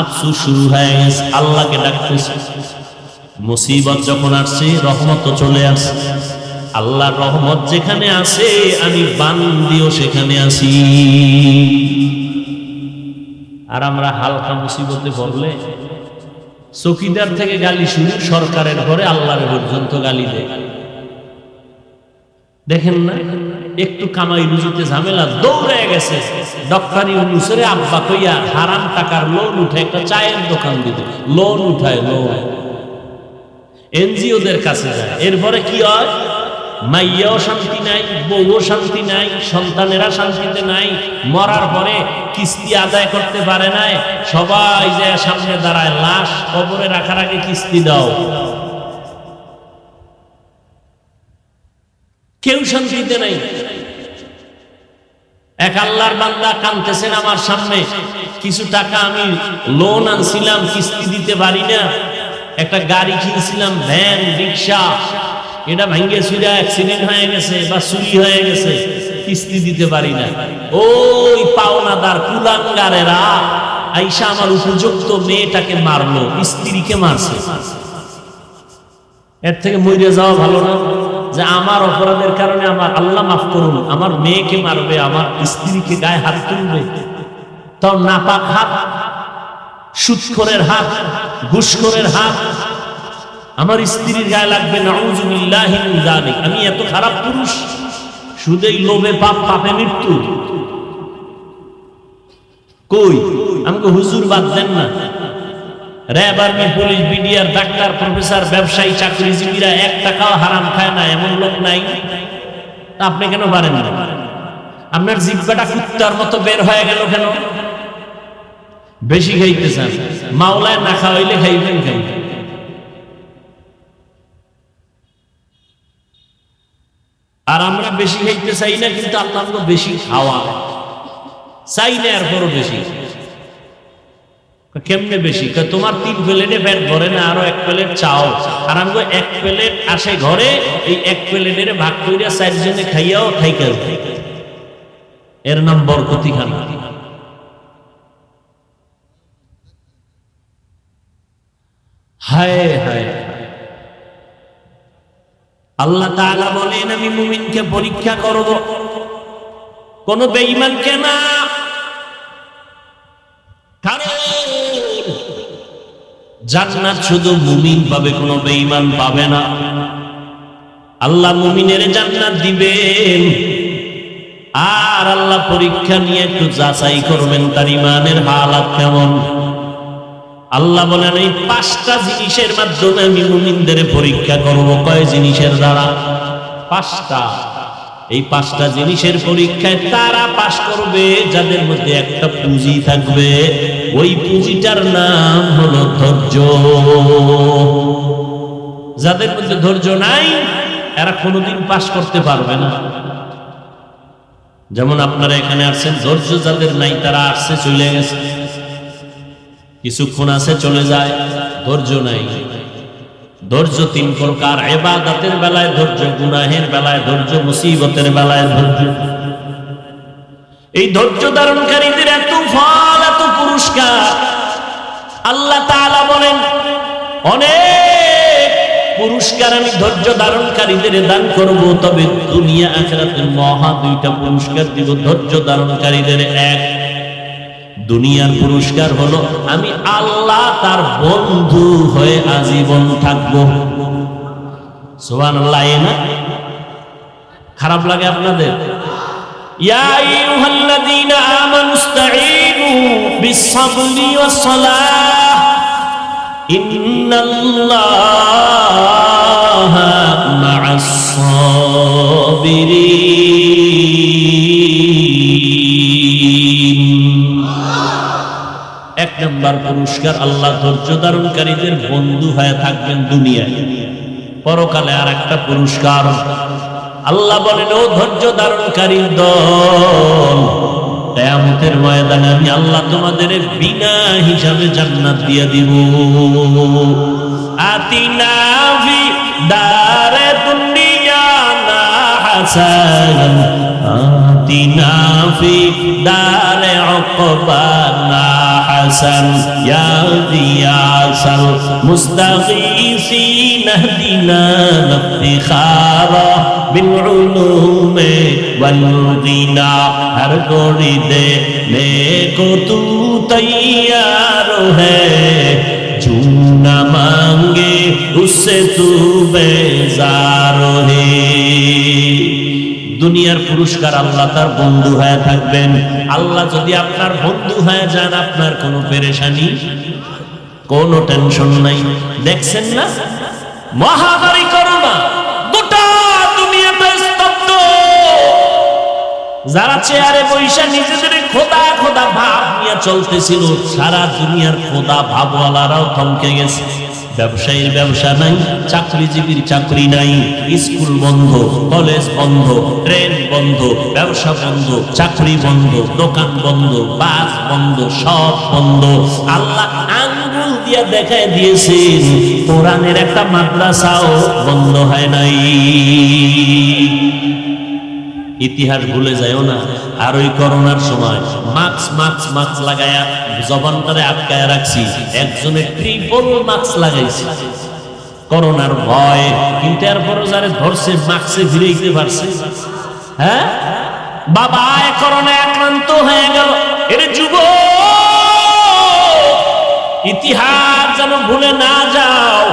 আফসোস শুরু হয়ে গেছে, আল্লাহকে ডাকতেছে। মুসিবত যখন আসছে রহমত তো চলে আসে। আল্লাহর রহমত যেখানে আছে আমি বান্দিও সেখানে আছি। আর আমরা হালকা মুসিবতে পড়লে চৌকিদার থেকে গালি শুরু, সরকারের ঘরে আল্লাহর পর্যন্ত গালি দেয়। দেখেন না, একটু কামাই রুজিতে ঝামেলা, দৌড়ে গেছে ডক্টরি অনুসারে আব্বা কইয়া হারাম টাকার লোন উঠে একটা চায়ের দোকান দিতে, লোন উঠায়, লোন এনজিওদের কাছে যায়। এরপরে কি হয়? মাইয়াও শান্তি নাই, বউও শান্তি নাই, সন্তানেরা শান্তিতে নাই। মরার পরে কিস্তি আদায় করতে পারে নাই, সবাই যায় সামনে দাঁড়ায়, লাশ কবরে রাখার আগে কিস্তি দাও। কেউ শান্তিতে নাই। এক আল্লাহর বান্দা কাঁদতেছেন আমার সামনে, কিছু টাকা আমি লোন আনছিলাম, কিস্তি দিতে পারি না। একটা গাড়ি কিনছিলাম, ভ্যান রিক্সা, এটা ভেঙে চুরা অ্যাক্সিডেন্ট হয়ে গেছে বা চুরি হয়ে গেছে, কিস্তি দিতে পারি না। ওই পাওনাদার কুলাঙ্গারেরা আইসা আমার উপযুক্ত মেয়েটাকে মারলো, স্ত্রীকে মারছে। এর থেকে মরে যাওয়া ভালো না? যে আমার অপরাধের কারণে আমার আল্লাহ মাফ করুন, আমার মেয়েকে মারবে, আমার স্ত্রীকে গায়ে হাত তুলবে, তাও নাপাক হাত, সুদখোরের হাত, ঘুষখোরের হাত আমার স্ত্রীর গায়ে লাগবে। নাউযুবিল্লাহি মিন যালিক। আমি এত খারাপ পুরুষ? সুদেই লোভে পাপ, পাপে মৃত্যু। কই আমাকে হুজুর বাদ দেন না? RAB, army, police, BDR, doctor, professor, ব্যবসায়ী, চাকরিজীবীরা এক টাকাও হারাম খায় না, এমন লোক নাই? আপনি কেন পারেন না? আপনার জিহ্বাটা কুত্তার মতো বের হয়ে গেল কেন? বেশি খাইতে চান, মাওলায় না খাওয়াইলে খাইবেন কেন? আর আমরা বেশি খাইতে চাই না, কিন্তু আল্লাহ আমাকে বেশি খাওয়া চাই না, এরপরও বেশি। কেমনে বেশি? তোমার 3 প্লেটে পেট ভরে না, আরো 1 প্লেট চাও। আর আমাকে 1 প্লেট আসে ঘরে, এই 1 প্লেটের ভাগ কইরা 4 জনে খাইয়াও থাইকা, এর নাম বরকতি খানা। হায় হায়, আল্লাহ তাআলা বলেন আমি মুমিনকে পরীক্ষা করব, কোন বেঈমানকে না। কারণ জান্নাত শুধু মুমিন পাবে, কোনো বেঈমান পাবে না। আল্লাহ মুমিনের জান্নাত দিবেন, আর আল্লাহ পরীক্ষা নিয়ে একটু যাচাই করবেন তার ঈমানের হালাত কেমন। আল্লাহ বলেন এই 5টা জিনিসের মাধ্যমে আমি মুমিনদের পরীক্ষা করব। কয় জিনিসের দ্বারা? 5টা। এই 5টা জিনিসের পরীক্ষায় তারা পাশ করবে যাদের মধ্যে একটা পুঁজি থাকবে, ওই পুঁজিটার নাম হলো ধৈর্য। যাদের মধ্যে ধৈর্য নাই, এরা কোনোদিন পাশ করতে পারবে না। যেমন আপনারা এখানে আসছেন, ধৈর্য যাদের নাই তারা আসছে চলে গেছে, কিছুক্ষণ আছে চলে যায়, ধৈর্য নাই। ধৈর্য 3 প্রকার, ইবাদতের বেলায় ধৈর্য, গুনাহের বেলায় ধৈর্য, মুসিবতের বেলায় ধৈর্য। এই ধৈর্য ধারণকারীদের এত ফল, এত পুরস্কার। আল্লাহ তাআলা বলেন অনেক পুরস্কার আমি ধৈর্য ধারণকারীদের দান করব, তবে দুনিয়া আখিরাতের মহা 2টা পুরস্কার দিব ধৈর্য ধারণকারীদের। এক, দুনিয়ার পুরস্কার হলো আমি আল্লাহ তার বন্ধু হয়ে আজীবন থাকব। সুবহানাল্লাহ। না খারাপ লাগে আপনাদের? ইয়া আইয়ুহাল্লাযীনা আমানুস্তাঈনু বিস-সাবরি ওয়াস-সালাহ ইন্নাল্লাহা মা'আস-সাবিরিন। 1 নম্বর পুরস্কার, আল্লাহ ধৈর্য ধারণকারীদের বন্ধু হয়ে থাকবেন দুনিয়ায়। পরকালে আর একটা পুরস্কার, আল্লাহ বলেন ও ধৈর্য ধারণকারীর দল, কিয়ামতের ময়দানে আমি আল্লাহ তোমাদের বিনা হিসাবে জান্নাত দিয়ে দিব। আতিনা ফি দারে দুনিয়া না হাসান, আতিনা ফি দারে উকবানা হাসান, ইয়া গিয়াসাল মুস্তাগীসিন ইহদিনা ইফতিখারা বিল উলুমে ওয়াল গিনা। হর গোড়ি দেনে কো তু তৈয়ার হ্যায়, जो ना मांगे उससे तू बेजार है। দুনিয়ার পুরস্কার, আল্লাহ তার বন্ধু হয়ে থাকবেন। আল্লাহ যদি আপনার বন্ধু হয়ে যান, আপনার কোনো পেরেশানি, কোনো টেনশন নাই। দেখছেন না মহামারী করোনা, গোটা দুনিয়াতে স্তব্ধ। যারা চেয়ারে বৈশা নিজেদের খোদা খোদা ভাব নিয়ে চলতেছিল, সারা দুনিয়ার খোদা ভাবওয়ালারাও থমকে গেছে। ব্যবসায়ীর ব্যবসা নাই, চাকরিজীবীর চাকরি নাই, স্কুল বন্ধ, কলেজ বন্ধ, ট্রেন বন্ধ, ব্যবসা বন্ধ, চাকরি বন্ধ, দোকান বন্ধ, বাস বন্ধ, সব বন্ধ। আল্লাহ আঙ্গুল দিয়ে দেখায় দিয়েছেন, কোরআনের একটা মাদ্রাসাও বন্ধ হয় নাই। ইতিহাস ভুলে যায়ও না। আর ওই করোনার সময় মাস্ক লাগায়া জবানটারে আটকায় রাখছি, একজনে ট্রিপল মাস্ক লাগাইছে করোনার ভয়, কিন্তু এরপরও যারা ধরছে মাস্কে ফিরে পারছে। হ্যাঁ বাবা, করোনায় আক্রান্ত হয়ে গেল, এর যুব ইতিহাস যেন ভুলে না যাও।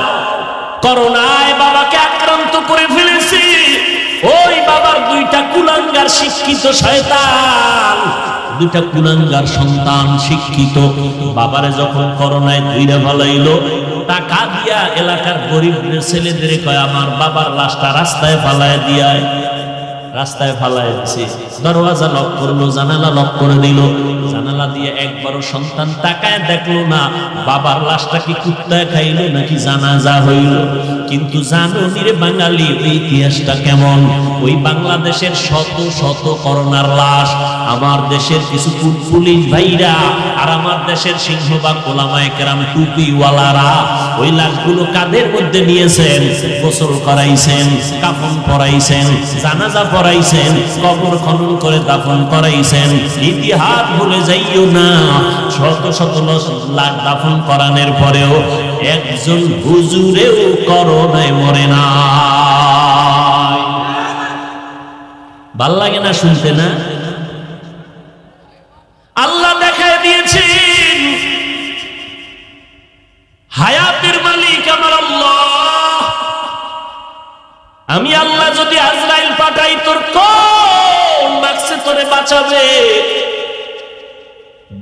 করোনায় বাবাকে আক্রান্ত করে ফেলেছি, ওই বাবার 2টা কুলাঙ্গার শিক্ষিত শয়তান, 2টা কুলাঙ্গার সন্তান শিক্ষিত। বাবারে যখন করোনায় ধুইরা ফেলাইলো, টাকা দিয়া এলাকার গরিব ছেলেদের কয় আমার বাবার লাশটা রাস্তায় ফালায় দিয়ায়। রাস্তায় ফালায় দিছে। দরওয়াজা লক করলো, জানালা লক করে দিল। জানালা দিয়ে একবারও সন্তান তাকায় দেখলো না বাবার লাশটা কি কুত্তায় খাইলো নাকি জানাজা হইল। কিন্তু জানো নিরে বাঙালি, ওই ইতিহাসটা কেমন? ওই বাংলাদেশের শত শত করোনার লাশ আমার দেশের কিছু পুলিশ ভাইরা আর আমার দেশের সিংহবাগ ওলামায়ে কেরাম টুপিওয়ালারা ওই লাশগুলো কাঁধের মধ্যে নিয়েছেন, গোসল করাইছেন, কাফন পরাইছেন, জানাজা পরাইছেন, কবর খনন করে দাফন করাইছেন। ইতিহাস ভুলে যাইও না, শত শত লাশ দাফন করানোর পরেও একজন হুজুরেও করোনায় মরে না। ভাল লাগে না শুনতে না? আল্লাহ দেখায় দিয়েছেন হায়াতের মালিক আমার আল্লাহ। আমি আল্লাহ যদি আজরাইল পাঠাই তোর কোন বাক্সে তোরে বাঁচাবে?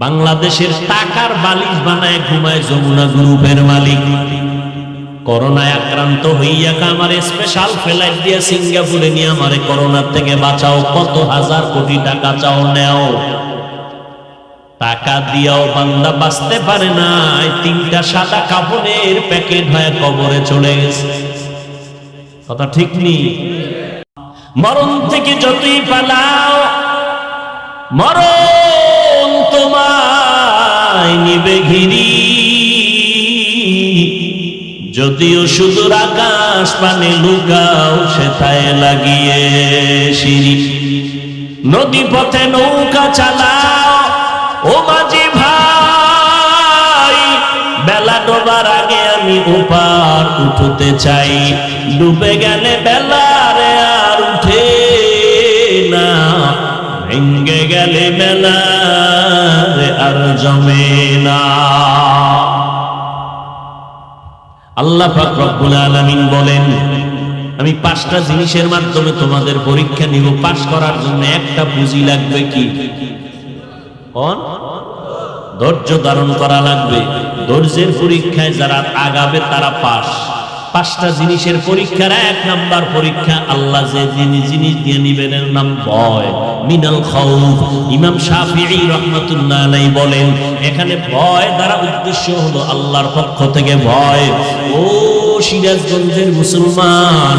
বাংলাদেশের টাকার বালিশ বানায় ঘুমায় যমুনা গ্রুপের মালিক। করোনায় আক্রান্ত হইয়া আমার স্পেশাল ফ্লাইট দিয়ে সিঙ্গাপুরে নিয়ে আমারে করোনার থেকে বাঁচাও। কত হাজার কোটি টাকা চাও নেও, টাকা দিয়াও বান্দা বাঁচতে পারে না। তিনটা সাদা কাপড়ের প্যাকেট হয়ে কবরে চলে গেছে। কথা ঠিক নেই? মরণ থেকে যতই পালাও, মরণ তোমায় নিবে ঘিরি। যদিও সুদূর আকাশ পানে লুকাও, সেথায় লাগিয়ে সিঁড়ি। নদী পথে নৌকা চালাও ও মাঝি ভাই, বেলা ডোবার আগে আমি ওপার উঠতে চাই। ডুবে গেলে বেলারে আর উঠে না, ভেঙ্গে গেলে বেলারে আর জমে না। আল্লাহ পাক রব্বুল আলামিন বলেন, আমি 5টা জিনিসের মাধ্যমে তোমাদের পরীক্ষা নিব। পাস করার জন্য একটা পুঁজি লাগবে, কি? ধৈর্য ধারণ করা লাগবে। ধৈর্যের পরীক্ষায় যারা আগাবে তারা পাস। 5টা জিনিসের পরীক্ষার 1 নাম্বার পরীক্ষা আল্লাহ যে জিনিস দিয়ে নিবেন এর নাম ভয়, মিনাল খাউফ। ইমাম শাফিঈ রাহমাতুল্লাহ আলাইহি বলেন, এখানে ভয় দ্বারা উদ্দেশ্য হলো আল্লাহর পক্ষ থেকে ভয়। ও সিরাজগঞ্জের মুসলমান,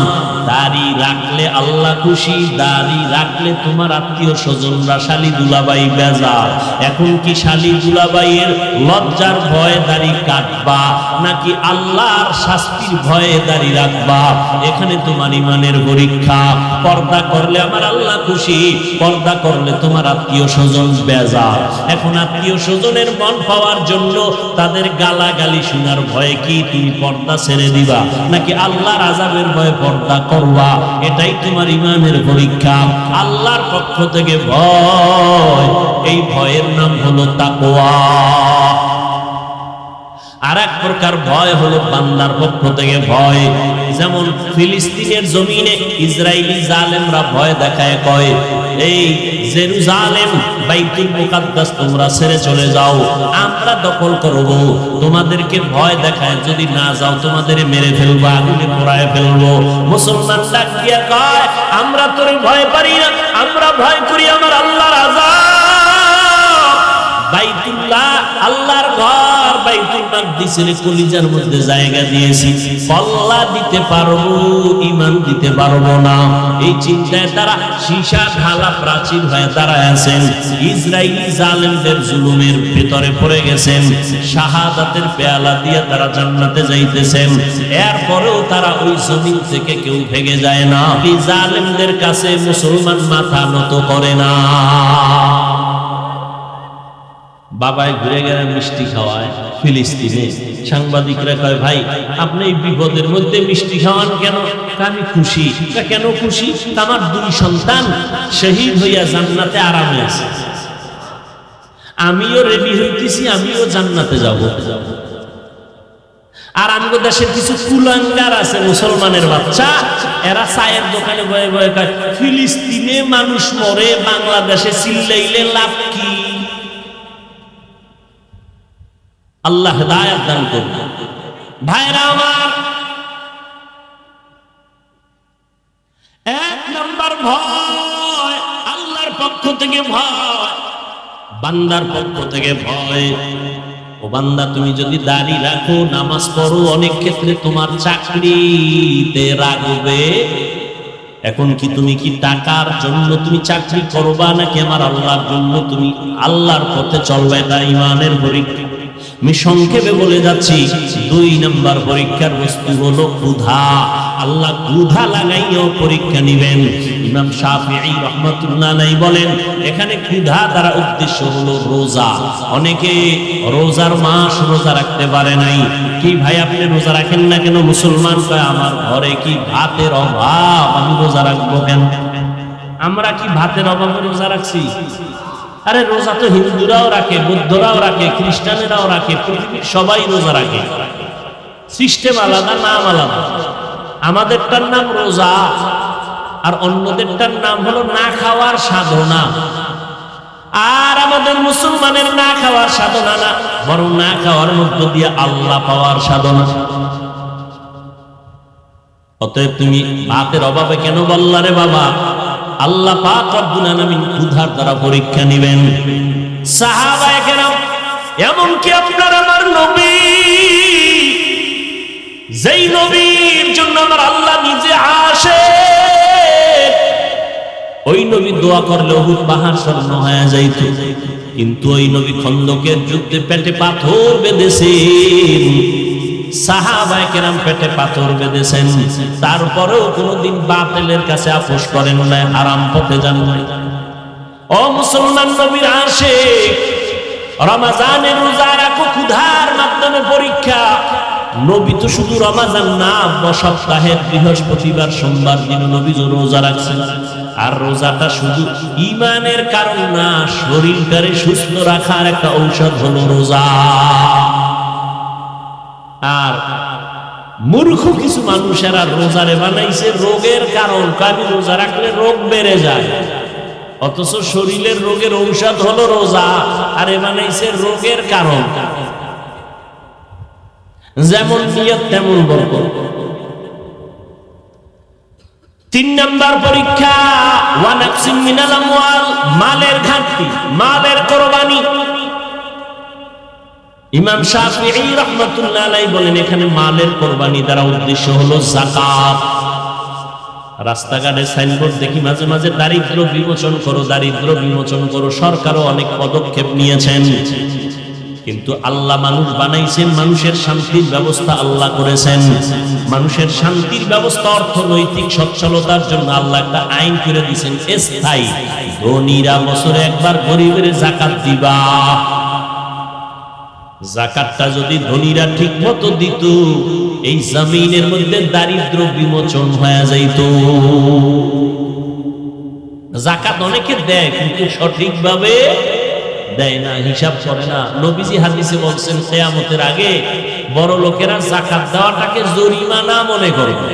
দাড়ি রাখলে আল্লাহ খুশি, দাড়ি রাখলে তোমার আত্মীয় স্বজনরা শালি দুলাবাই বেজার। এখন কি শালি দুলাবাইয়ের লজ্জার ভয়ে দাড়ি কাটবা নাকি আল্লাহর শাস্তির ভয়ে দাড়ি রাখবা? এখানে তোমার ইমানের পরীক্ষা। পর্দা করলে আমার আল্লাহ খুশি, পর্দা করলে তোমার আত্মীয় স্বজন বেজার। এখন আত্মীয় স্বজনের মন পাওয়ার জন্য তাদের গালাগালি শোনার ভয়ে কি তুমি পর্দা ছেড়ে দিবা নাকি আল্লাহর আযাবের ভয়ে পর্দা করবা? এটাই তোমার ইমানের পরীক্ষা। আল্লাহর পক্ষ থেকে ভয়, এই ভয়ের নাম হলো তাকওয়া। আর এক প্রকার ভয় হলো বান্দার পক্ষ থেকে ভয়। যেমন ফিলিস্তিনের জমিনে ইসরায়েলি জালেমরা ভয় দেখায়, কয় এই জেরুজালেম বাইতুল মুকাদ্দাস তোমরা ছেড়ে চলে যাও, আমরা দখল করব। তোমাদেরকে ভয় দেখায় যদি না যাও তোমাদের মেরে ফেলবো, আগুনে পোড়ায় ফেলবো। মুসলমান ডাক দিয়া কয়, আমরা তোরে ভয় পারি না, আমরা ভয় করি আমার আল্লাহর আযাব। বাইতুল্লাহ আল্লাহর ঘর, বাইতুল মাকদিসের কলিজার মধ্যে জায়গা দিয়েছি, পাল্লা দিতে পারবো, ঈমান দিতে পারবো না। এই চিন্তায় তারা সীসা ঢালা প্রাচীর হয়ে দাঁড়ায় আছেন। ইসরায়েলি জালেমদের জুলুমের ভিতরে পড়ে গেছেন। শাহাদাতের পেয়ালা দিয়ে তারা জান্নাতে যাইতেছেন। এরপরেও তারা ওই জমিন থেকে কেউ ভেঙে যায় না। এই জালেমদের কাছে মুসলমান মাথা নত করে না। বাবাই ঘুরে গেলে মিষ্টি খাওয়ায় ফিলিস্তিনে। সাংবাদিকরা কয়, ভাই আপনি এই বিপদের মধ্যে মিষ্টি খাওয়ান কেন? আমি খুশি। কেন খুশি? আমার 2 সন্তান শহীদ হইয়া জান্নাতে আরামে আছে, আমিও রেডি হইতেছি, আমিও জান্নাতে যাব। আর আমাদের দেশের কিছু কুলাঙ্গার আছে মুসলমানের বাচ্চা, এরা চায়ের দোকানে বয়ে বয়ে কয় ফিলিস্তিনে মানুষ মরে, বাংলাদেশে চিল্লাইলে লাভ কি? আল্লাহ হেদায়েত দান করুন। ভাইরা আমার, 1 নাম্বার ভয় থেকে ভয়, বান্দার পক্ষ থেকে ভয়। ও বান্দা, তুমি যদি দাড়ি রাখো, নামাজ পড়ো, অনেক ক্ষেত্রে তোমার চাকরিতে রাখবে। এখন কি তুমি কি টাকার জন্য তুমি চাকরি করবা, নাকি আমার আল্লাহর জন্য তুমি আল্লাহর পথে চলবে? এটা ইমানের পরীক্ষা। আমি সংক্ষেপে বলে যাচ্ছি, 2 নম্বর পরীক্ষার বস্তু হলো ক্ষুধা। আল্লাহ ক্ষুধা লাগাইও পরীক্ষা নিবেন। ইমাম শাফিঈ রাহমাতুল্লাহ আলাইহি বলেন, এখানে ক্ষুধা দ্বারা উদ্দেশ্য হলো রোজা। অনেকে রোজার মাস রোজা রাখতে পারে নাই। কি ভাই, আপনি রোজা রাখেন না কেন? মুসলমান কয়, আমার ঘরে কি ভাতের অভাব, আমি রোজা রাখবো কেন? আমরা কি ভাতের অভাবে রোজা রাখছি? আরে রোজা তো হিন্দুরাও রাখে, বৌদ্ধরাও রাখে, খ্রিস্টানেরাও রাখে, পৃথিবীর সবাই রোজা রাখে। সিস্টেম আলাদা, নাম আলাদা। আমাদেরটার নাম রোজা, আর অন্যদেরটার নাম হলো না খাওয়ার সাধনা। আর আমাদের মুসলমানের না খাওয়ার সাধনা না, বরং না খাওয়ার মধ্য দিয়ে আল্লাহ পাওয়ার সাধনা। অতএব তুমি ভাতের অভাবে কেন বললা রে বাবা? আল্লাহ পাক রব্বুল আলামিন ক্ষুধার দ্বারা পরীক্ষা নেবেন। সাহাবায়ে কেরাম, এমনকি আপনার আমার নবী, যেই নবীর জন্য আমার আল্লাহ নিজে আসে, ওই নবী দোয়া করলে উহুদ পাহাড় স্বর্ণ হয়ে যাইত। কিন্তু ওই নবী খন্দকের যুদ্ধে পেটে পাথর বেঁধেছেন। সাহাবায়ে কেরাম পেটে পাথর বেঁধেছেন, তারপরেও কোনোদিন বাতিলের কাছে আপোষ করেন না, হারাম পথে যান না। ও মুসলমান, নবীর আশিক, রমজানে রোজা রাখো ক্ষুধার মাধ্যমে পরীক্ষা। নবী তো শুধু রমজান না, সপ্তাহের বৃহস্পতিবার সোমবার দিন নবী রোজা রাখছেন। আর রোজাটা শুধু ঈমানের কারণ না, শরীরটারে সুস্থ রাখার একটা ঔষধ হলো রোজা। আর মূর্খ কিছু মানুষেরা রোজারে বানাইছে রোগের কারণ। আমি রোজা রাখলে রোগ বেড়ে যায়, অথচ শরীরের রোগের ঔষধ হলো রোজা। আর এ বানাইছে রোগের কারণ। যেমন নিয়ত তেমন বরকত। 3 নম্বর পরীক্ষা, ওয়া নাকসিম মিনাল আমওয়াল, মালের ঘাটতি, মালের কোরবানি। ইমাম শাফিঈ রাহমাতুল্লাহ আলাইহি বলেন, এখানে মালের কোরবানি দ্বারা উদ্দেশ্য হলো যাকাত। রাস্তাঘাটে সাইনবোর্ড দেখি মাঝে মাঝে, দারিদ্র বিমোচন করো, দারিদ্র বিমোচন করো। সরকারও অনেক পদক্ষেপ নিয়েছেন, কিন্তু আল্লাহ মানুষ বানাইছেন, মানুষের শান্তির ব্যবস্থা আল্লাহ করেছেন। মানুষের শান্তির ব্যবস্থা, অর্থনৈতিক সচ্ছলতার জন্য আল্লাহ একটা আইন করে দিয়েছেন স্থায়ী। ধনীরা বছরে একবার গরিবের যাকাত দিবা। যাকাতটা যদি ধনীরা ঠিক মতো দিত, এই জমিনের মধ্যে দারিদ্র বিমোচন হয়ে যাইত। যাকাত অনেকে দেয়, কিন্তু সঠিকভাবে দেয় না, হিসাব করে না। নবীজি হাদিসে বলছেন, কিয়ামতের আগে বড় লোকেরা যাকাত দেওয়াটাকে জরিমানা মনে করবে,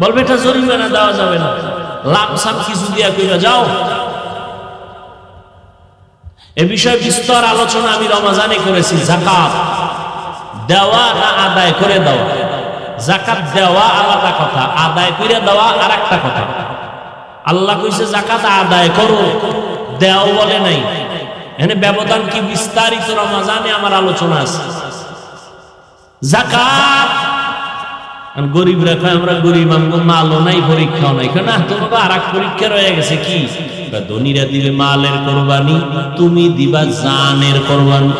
বলবে এটা জরিমানা দেওয়া যাবে না, লামসাম কিছু দিয়া কইরা যাও। এ বিষয়ে বিস্তর আলোচনা আমি রমজানে করেছি। যাকাত দেওয়া না আদায় করে দেওয়া। যাকাত দেওয়া আলাদা কথা, আদায় করে দেওয়া আর একটা কথা। আল্লাহ কইছে যাকাত আদায় করো, দেও বলে নাই। এখানে ব্যবধান কি বিস্তারিত রমজানে আমার আলোচনা আছে। যাকাত, গরিব রেখা, আমরা গরিব, আমগো মালও নাই, পরীক্ষাও নাই। কেন? তোমাকে আর এক পরীক্ষা রয়ে গেছে। কি? ধনীরা দিবে মালের কোরবানি, তুমি দিবা জানের কোরবানি।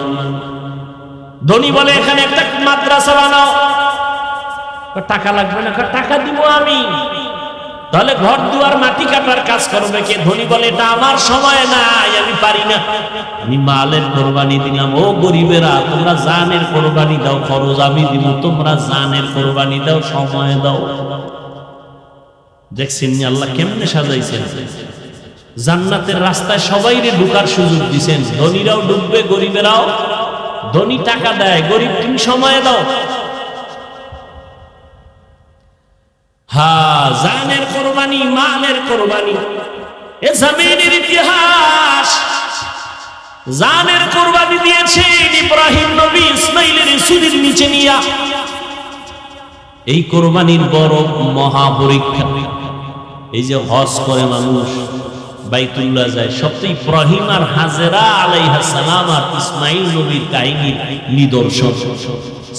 ধনী বলে, এখানে একটা মাদ্রাসা বানাও। টাকা লাগবে না? টাকা দিব আমি। তাহলে ঘর দুয়ার মাটি কাটার কাজ করবে কে? ধনী বলে, এটা আমার সময় নাই, আমি পারি না, আমি মালের কোরবানি দিলাম। ও গরিবেরা, তোমরা জানের কোরবানি দাও, খরচ আমি দিব, তোমরা জানের কোরবানি দাও, সময় দাও। দেখছেন আল্লাহ কেমনে সাজাইছেন। জান্নাতের রাস্তায় সবাইরে ঢোকার সুযোগ দিয়েছেন। ধনীরাও ঢুকবে, গরিবেরাও। ধনী টাকা দেয়, গরিব তুমি সময় দাও। হ্যাঁ, জানের কোরবানি, মালের কোরবানি, এ জমিনের ইতিহাস। জানের কোরবানি দিয়েছেন ইব্রাহিম নবী ইসমাইলের চুরির নিচে নিয়া। এই কোরবানির বড় মহা পরীক্ষা। এই যে হজ করে মানুষ, বাইতুল্লাহ যায়। সবচেয়ে ইব্রাহিম আর হাজেরা আলাইহিস সালাম আর ইসমাইল নবীর কাহিনীর নিদর্শন।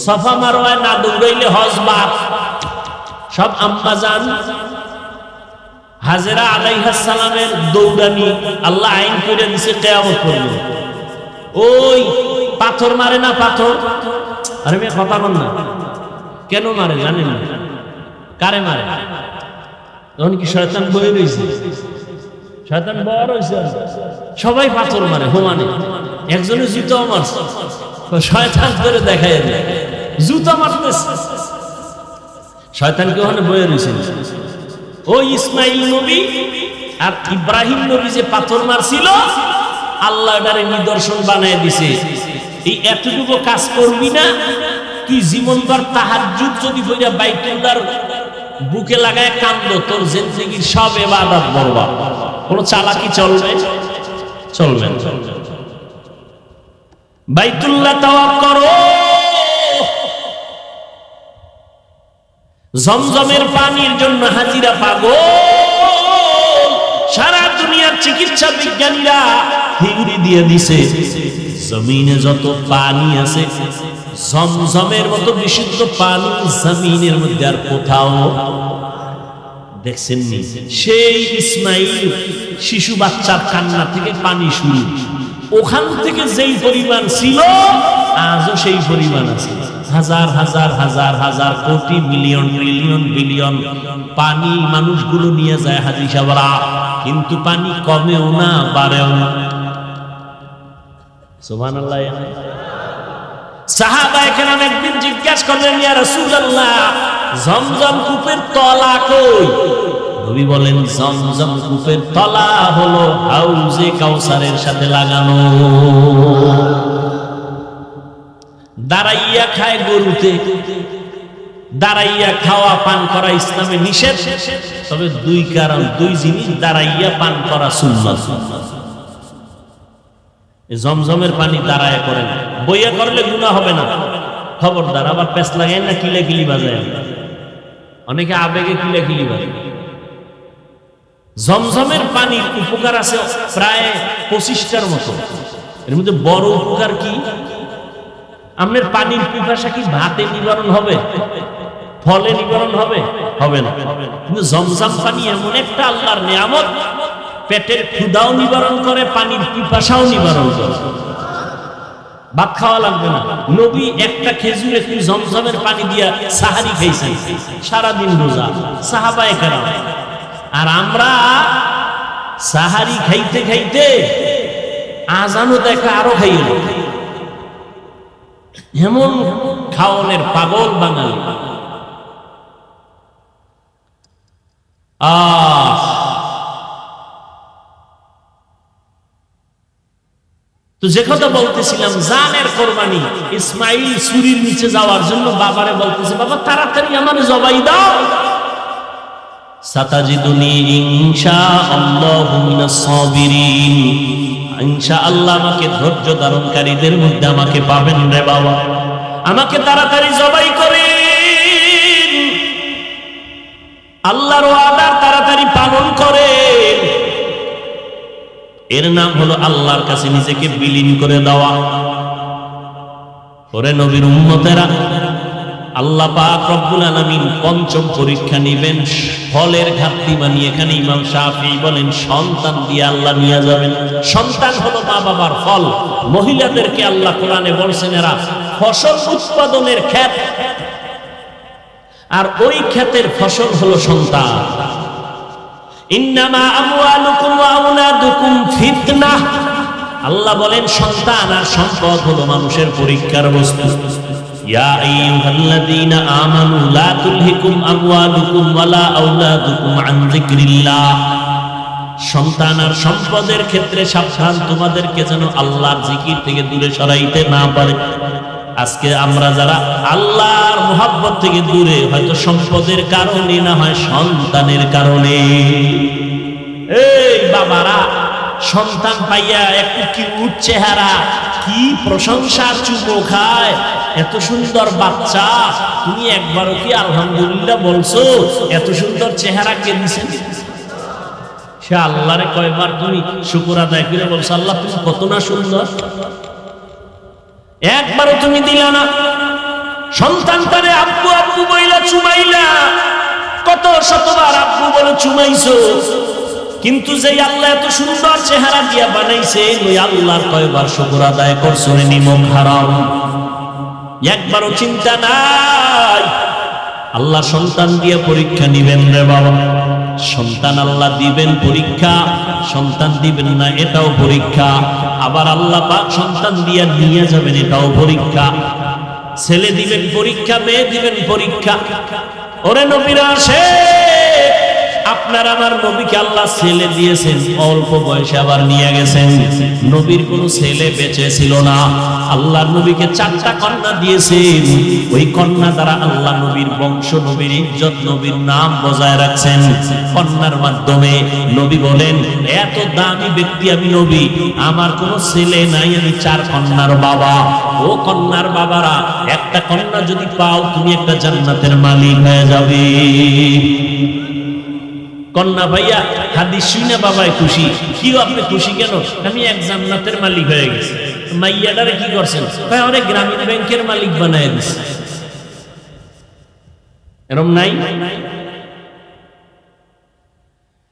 সাফা মারওয়ায় না দৌড়াইলে হজ বাদ। সব আম্মাজান হাজেরা আলাইহিস সালামের দৌড়ানি আল্লাহ আইন করে দিয়েছে কিয়ামত পর্যন্ত। ওই পাথর মারে না, পাথর, আরে মেয়ে কথা বল না, কেন মারে জানেন না? কারে মারে? তখন কি শয়তান বয়ে রয়েছে? শয়তান বড় হয়েছে, সবাই পাথর মারে হোমানে। একজনে জুতো মারছে, শয়তান ধরে দেখাই জুতো মারতেছে, শয়তানকে ওখানে বয়ে রয়েছে। ওই ইসমাইল নবী আর ইব্রাহিম নবী যে পাথর মারছিল, আল্লাহ এটারে নিদর্শন বানায় দিছে। এই এতটুকু কাজ করবি না, তুই জীবনভর তাহাজ্জুদ যদি কইরা বাইতুল্লাহর বুকে লাগায় কান্দ, তোর জিন্দেগীর সব ইবাদত বরবাদ। কোনো চালাকি চলবে? চলবে না। বাইতুল্লাহ তাওয়াফ করো, জমজমের পানির জন্য হাজিরা পাগল। সারা দুনিয়ার চিকিৎসা বিজ্ঞানীরা থিওরি দিয়ে দিছে, জমিনে যত পানি আছে জমজমের মতো বিশুদ্ধ পানি জমিনের মধ্যে আর কোথাও দেখছেন নি। সেই ইসমাইল শিশু বাচ্চার কান্না থেকে পানি শুরু, ওখান থেকে যেই পরিমাণ ছিল আজও সেই পরিমাণ আছে। হাজার হাজার হাজার হাজার কোটি মিলিয়ন মিলিয়ন বিলিয়ন পানি মানুষগুলো নিয়ে যায় হাজি সাহেবরা, কিন্তু পানি কমেও না বাড়েও না। সুবহানাল্লাহ। সাহাবায়ে কেরাম একদিন জিজ্ঞাসা করলেন, ইয়া রাসূলুল্লাহ, জমজম কূপের তলা কই? নবী বলেন, জমজম কূপের তলা হলো হাউজে কাউসারের সাথে লাগানো। দাঁড়াইয়া খায় গরুতে, দাঁড়াইয়া খাওয়া পান করা ইসলামে নিষেধ, তবে দুই কারণ, দুই জিনিস দাঁড়াইয়া পান করা সুন্নাত। জমজমের পানি দাঁড়ায় করেন, বইয়া করলে গুনাহ হবে না, খবরদার। আবার পেছ লাগায় না কিলাকিলি বাজায়, অনেকে আবেগে কিলাকিলি বাজায়। জমজমের পানির উপকার আছে প্রায় 25টার মতো। এর মধ্যে বড় উপকার কি? আপনার পানির পিপাসা কি ভাতে নিবারণ হবে? ফলে নিবারণ হবে? হবে না। কিন্তু জমজম পানি এমন একটা আল্লাহর নিয়ামত, পেটের ক্ষুধাও নিবারণ করে, পানির পিপাসাও নিবারণ করে। ভাত খাওয়া লাগবে না। নবী একটা খেজুর একটু জমজমের পানি দিয়া সাহারি খাইছেন, সারাদিন রোজা সাহাবায়ে কেরাম। আর আমরা সাহারি খাইতে খাইতে আজানও দেখা আরো খাইয়ে না, এমন খাওয়ানোর পাগল বাঙালি। তো যে কথা বলতেছিলাম, জানের কোরবানি। ইসমাইল ছুরির নিচে যাওয়ার জন্য বাবারে বলতেছে, বাবা তাড়াতাড়ি আমারে জবাই দাও। সাতাজিদুনি ইনশাআল্লাহু মিনাস সাবিরিন, ইনশাআল্লাহ আমাকে ধৈর্য ধারণকারীদের মধ্যে আমাকে পাবেন রে বাবা। আমাকে তাড়াতাড়ি জবাই করেন, আল্লাহর ওয়াদা তাড়াতাড়ি পালন করেন। এর নাম হলো আল্লাহর কাছে নিজেকে বিলীন করে দেওয়া। ওরে নবীর উম্মতেরা, আল্লাহ পাক রব্বুল আলামিন পঞ্চম পরীক্ষা নেবেন ফলের ঘাটতি মানি। এখানে ইমাম শাফিঈ বলেন সন্তান দিয়ে আল্লাহ নিয়ে যাবেন। সন্তান হলো মা বাবার ফল। মহিলাদেরকে আল্লাহ কোরআনে বলছেন এরা ফসল উৎপাদনের ক্ষেত, আর ওই ক্ষেতের ফসল হলো সন্তান। ইন্নামা আমওয়ালুকুম ওয়া আওলাদুকুম ফিতনাহ, আল্লাহ বলেন সন্তান আর সম্পদ হলো মানুষের পরীক্ষার বস্তু। ইয়া আইয়ুহাল্লাযীনা আমানু লা তুলহিকুম আমওয়ালুকুম ওয়ালা আওলাদুকুম আন যিকরিল্লাহ, সন্তান আর সম্পদের ক্ষেত্রে সাবধান, তোমাদেরকে যেন আল্লাহর জিকির থেকে দূরে সরাইতে না পারে। আজকে আমরা যারা আল্লাহর মুহাব্বত থেকে দূরে, হয়তো সম্পদের কারণে, না হয় সন্তানের কারণে। এই বাবারা, সন্তান পাইয়া একটু কিউট চেহারা, কি প্রশংসার চুমো খায়, এত সুন্দর বাচ্চা, তুমি একবারও কি আলহামদুলিল্লাহ বলছো? এত সুন্দর চেহারা কে দিছেন? সে আল্লাহরে কয়বার তুমি শুকর আদায় করে বলছো, আল্লাহ তুমি কত না সুন্দর, একবারও তুমি দিলা না। সন্তানটারে আব্বু আব্বু বইলা চুমাইলা, কত শতবার আব্বু বলে চুমাইছো, কিন্তু যে আল্লাহ এত সুন্দর চেহারা দিয়া বানাইছে, ওই আল্লাহর কয়বার শুকর আদায় করছো রে নিমক হারাম? একবারও চিন্তা নাই। আল্লাহ সন্তান দিয়ে পরীক্ষা নিবেন রে বাবা, সন্তান আল্লাহ দিবেন পরীক্ষা, সন্তান দিবেন না এটাও পরীক্ষা, আবার আল্লাহ পাক সন্তান দিয়া নিয়ে যাবেন এটাও পরীক্ষা। ছেলে দিবেন পরীক্ষা, মেয়ে দিবেন পরীক্ষা। ওরে নবীরা আসে, আপনার আমার নবীকে আল্লাহ ছেলে দিয়েছেন, অল্প বয়সে আবার নিয়ে গেছেন। নবীর কোন ছেলে বেঁচে ছিল না, আল্লাহর নবীকে 4টা কন্যা দিয়েছেন। ওই কন্যা দ্বারা আল্লাহ নবীর বংশ, নবীর ইজ্জত, নবীর নাম বজায় রাখছেন। কন্যার মাধ্যমে নবী বলেন, এত দামি ব্যক্তি আমি নবী, আমার কোন ছেলে নাই, আমি 4 কন্যার বাবা। ও কন্যার বাবারা, একটা কন্যা যদি পাও তুমি একটা জান্নাতের মালিক হয়ে যাবে। কন্যা ভাইয়া হাদিস শুনে বাবাই খুশি। কি আপনি খুশি কেন? আমি এক জান্নাতের মালিক হয়ে গেছি। মাইয়াটারে কি করছেন? ভাই অনেক গ্রামীণ ব্যাংকের মালিক বানায় দিছে। এরকম নাই?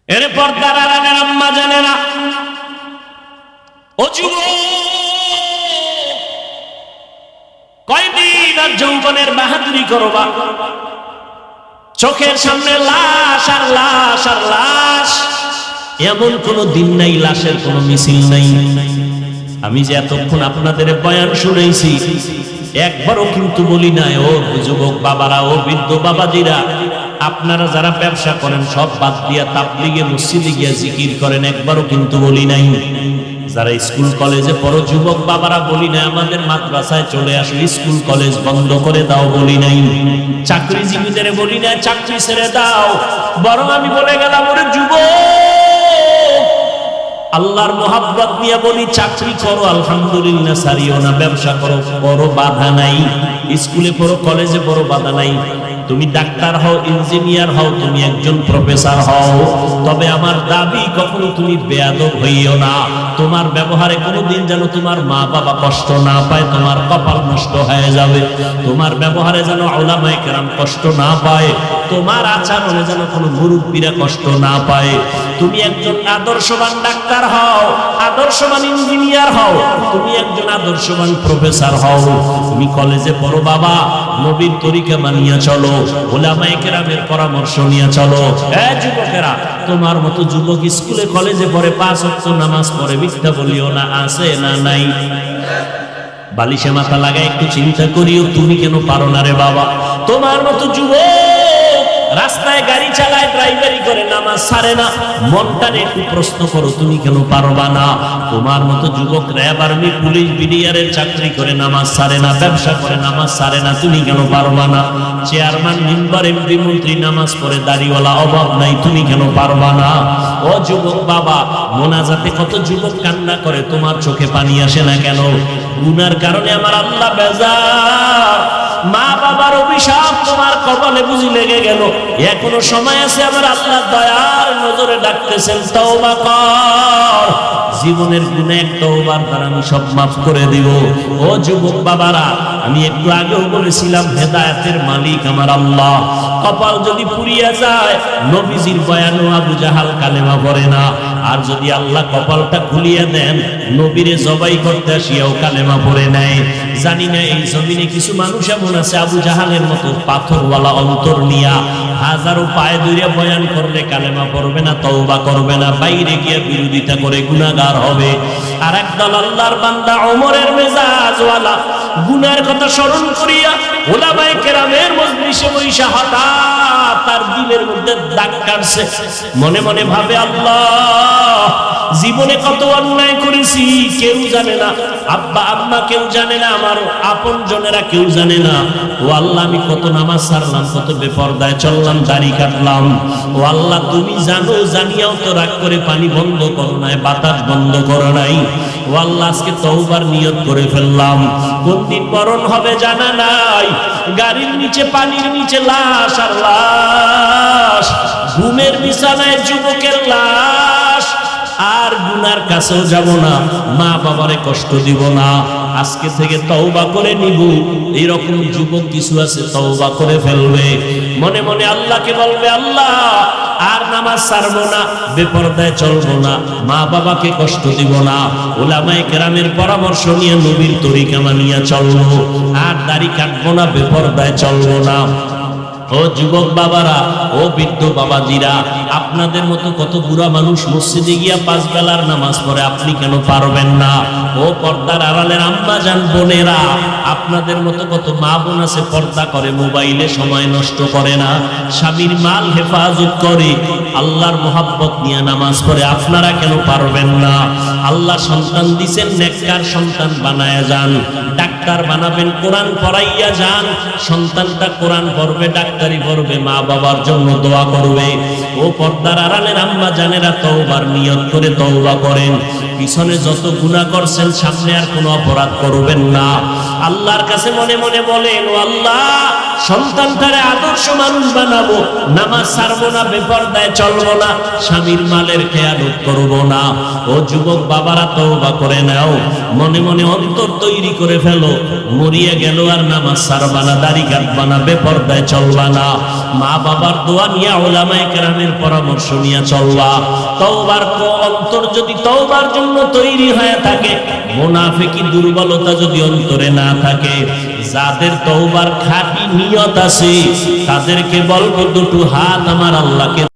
এরে পর্দার আড়ালের আম্মা জানে না, ও যুবক, কয়দিন আর যৌবনের বাহাদুরি করবা? চোখের সামনে লাশ আর লাশ আর লাশ, এমন কোন দিন নাই লাশের কোনো মিছিল নাই। আমি যে এতক্ষণ আপনাদের বয়ান শুনেছি, একবারও কিন্তু বলি নাই ও যুবক বাবারা, ও বৃদ্ধ বাবাজিরা, আপনারা যারা ব্যবসা করেন সব বাদ দিয়া তাবলীগে মসজিদে গিয়া জিকির করেন, একবারও কিন্তু বলি নাই। যারা স্কুল কলেজে পড়ো যুবক বাবারা, বলি নাই আমাদের মাদ্রাসায় চলে আসো, স্কুল কলেজ বন্ধ করে দাও বলি নাই। চাকরিজীবীদের বলি নাই চাকরি ছেড়ে দাও, বরং আমি বলে গেলাম ওরে যুবক, আল্লাহর মোহাব্বত নিয়ে বলি চাকরি করো আলহামদুলিল্লাহ, সারিও না। ব্যবসা করো, করো, বাধা নাই। স্কুলে পড়ো, কলেজে পড়ো, বাধা নাই। তুমি ডাক্তার হও, ইঞ্জিনিয়ার হও, তুমি একজন প্রফেসর হও, তবে আমার দাবি কখনো তুমি বেয়াদব হইও না। তোমার ব্যবহারে কোনোদিন যেন তোমার মা বাবা কষ্ট না পায়, তোমার কপাল নষ্ট হয়ে যাবে। তোমার ব্যবহারে যেন উলামায়ে কেরাম কষ্ট না পায়, তোমার আচরণে যেন কোনো মুরব্বীরা কষ্ট না পায়। তুমি একজন আদর্শবান ডাক্তার হও, আদর্শবান ইঞ্জিনিয়ার হও, তুমি একজন আদর্শবান প্রফেসর হও। তুমি কলেজে পড়ো বাবা, নবীর তরিকা মানিয়া চলো, উলামায়ে কেরামের পরামর্শ নিয়ে চলো। যুবকেরা, তোমার মতো যুবক স্কুলে কলেজে পড়ে, 5 ওয়াক্ত নামাজ পড়ে, মিথ্যা বলিও না, আছে না নাই? বালিশে মাথা লাগায় একটু চিন্তা করিও, তুমি কেন পারো না রে বাবা? তোমার মতো যুবক রাস্তায় গাড়ি চালায়, ড্রাইভারি করে, নামাজ ছাড়ে না, মনটারে একটু প্রশ্ন করো, তুমি কেন পারবা না? তোমার মতো যুবক র্যাব, আর্মি, পুলিশ, বিডিআরের চাকরি করে, নামাজ ছাড়ে না, ব্যবসা করে, নামাজ ছাড়ে না, তুমি কেন পারবা না? চেয়ারম্যান, মেম্বার, এমপি, মন্ত্রী নামাজ পড়ে, দাড়িওয়ালা, অভাব নাই, তুমি কেন পারবা না? ও যুবক বাবা, মোনাজাতে কত যুবক কান্না করে, তোমার চোখে পানি আসে না কেন? গুনার কারণে আমার আল্লাহ বেজার, মা বাবার অভিশাপ তোমার কপালে বুঝি লেগে গেল। এখনো সময় আছে, আমার আল্লাহ দয়ার নজরে ডাকতেছেন, তওবা কর। জীবনের গুনাহ তওবার দ্বারা আমি সব মাফ করে দিব। ও যুবক বাবারা, আমি একটু আগেও বলেছিলাম হেদায়েতের মালিক আমার আল্লাহ। কপাল যদি পুড়িয়া যায়, নবীজির বয়ানে আবু জাহাল কালেমা পড়ে না। আর যদি আল্লাহ কপালটা খুলিয়া দেন, নবীরে জবাই করতে আসিয়াও কালেমা পড়ে নেয়। জানি না এই জমিনে কিছু মানুষ এমন আছে আবু জাহালের মতো পাথরওয়ালা অন্তর নিয়া হাজারো পায়ে ধরে বয়ান করলে কালেমা পড়বে না, তওবা করবে না, বাইরে গিয়ে বিরোধিতা করে গুনাহগার হবে। আর একদল আল্লাহর বান্দা ওমরের মেজাজওয়ালা, গুনার কথা স্মরণ করিয়া উলামায়ে কেরামের মজলিসে বৈশা হঠাৎ তার দিলের মধ্যে দাগ কাটছে। মনে মনে ভাবে, আল্লাহ, জীবনে কত অন্যায় করেছি, কেউ জানে না, আব্বা আম্মা কেউ জানে না, আমার আপন জনেরা কেউ জানে না। ও আল্লাহ, আমি কত নামাজ ছাড়লাম, কত বেপরদায় চললাম, দাড়ি কাটলাম। ও আল্লাহ, তুমি জানো, জানিয়াও তো রাগ করে পানি বন্ধ করো নাই, বাতাস বন্ধ করো নাই। ও আল্লাহ, আজকে তওবার নিয়ত করে ফেললাম। কোন দিন মরণ হবে জানা নাই, গাড়ির নিচে, পানির নিচে লাশ আর লাশ, ঘুমের বিছানায় যুবকের লাশ, আর গুনার কাছেও যাব না, মা বাবারে কষ্ট দিব না, আজকে থেকে তওবা করে নিব। এরকম যুবক কিছু আছে তওবা করে ফেলবে, মনে মনে আল্লাহকে বলবে, আল্লাহ আর নামাজ ছাড়বো না, বেপরদায় চলবো না, মা বাবাকে কষ্ট দিব না, উলামায়ে কেরামের পরামর্শ নিয়ে নবীর তরিকা মানিয়া চলবো, আর দাড়ি কাটবো না, বেপরদায় চলবো না। ও যুবক বাবারা, ও বৃদ্ধ বাবাজিরা, আপনাদের মতো কত বুড়া মানুষ মসজিদে গিয়া 5 বেলার নামাজ পড়ে, আপনি কেন পারবেন না? ও পর্দার আড়ালের আম্মা জান বোনেরা, আপনাদের মতো কত মা বোন আছে পর্দা করে, মোবাইলে সময় নষ্ট করে না, স্বামীর মাল হেফাজত করে, আল্লাহর মোহাব্বত নিয়ে নামাজ পড়ে, আপনারা কেন পারবেন না? আল্লাহ সন্তান দিছেন, নেককার সন্তান বানায়া যান, ডাক্তার বানাবেন, কোরআন পড়াইয়া যান, সন্তানটা কোরআন পড়বে, ডাক্তারি পড়বে, মা বাবার জন্য দোয়া করবে। ও পর্দার আড়ালের আম্মা জানেরা, তওবার নিয়ত করে তওবা করেন, পিছনে যত গুনাহ করছেন সামনে আর কোনো অপরাধ করবেন না। আল্লাহর কাছে মনে মনে বলেন, ও আল্লাহ, সন্তানটারে আদর্শ মানুষ বানাবো, নামাজ ছাড়বো না, বেপরদায় চলবো না, স্বামীর মালের খেয়ানত করবো না। ও যুবক বাবারা, তওবা করে নাও, মনে মনে অন্তর তৈরি করে ফেলো, মরিয়া গেল আর নামাজ ছাড়বা না, দাড়ি কাটবা না, বেপরদায় চলবা না, মা বাবার দোয়া নিয়ে, উলামায়ে কেরামের পরামর্শ নিয়ে চলবা। তওবার অন্তর যদি তওবার জন্য তৈরি হয়ে থাকে, মুনাফিকি দুর্বলতা যদি অন্তরে না থাকে, যাদের তওবার খাঁটি নিয়ত আছে, তাদেরকে বলবো দুটো হাত আমার আল্লাহকে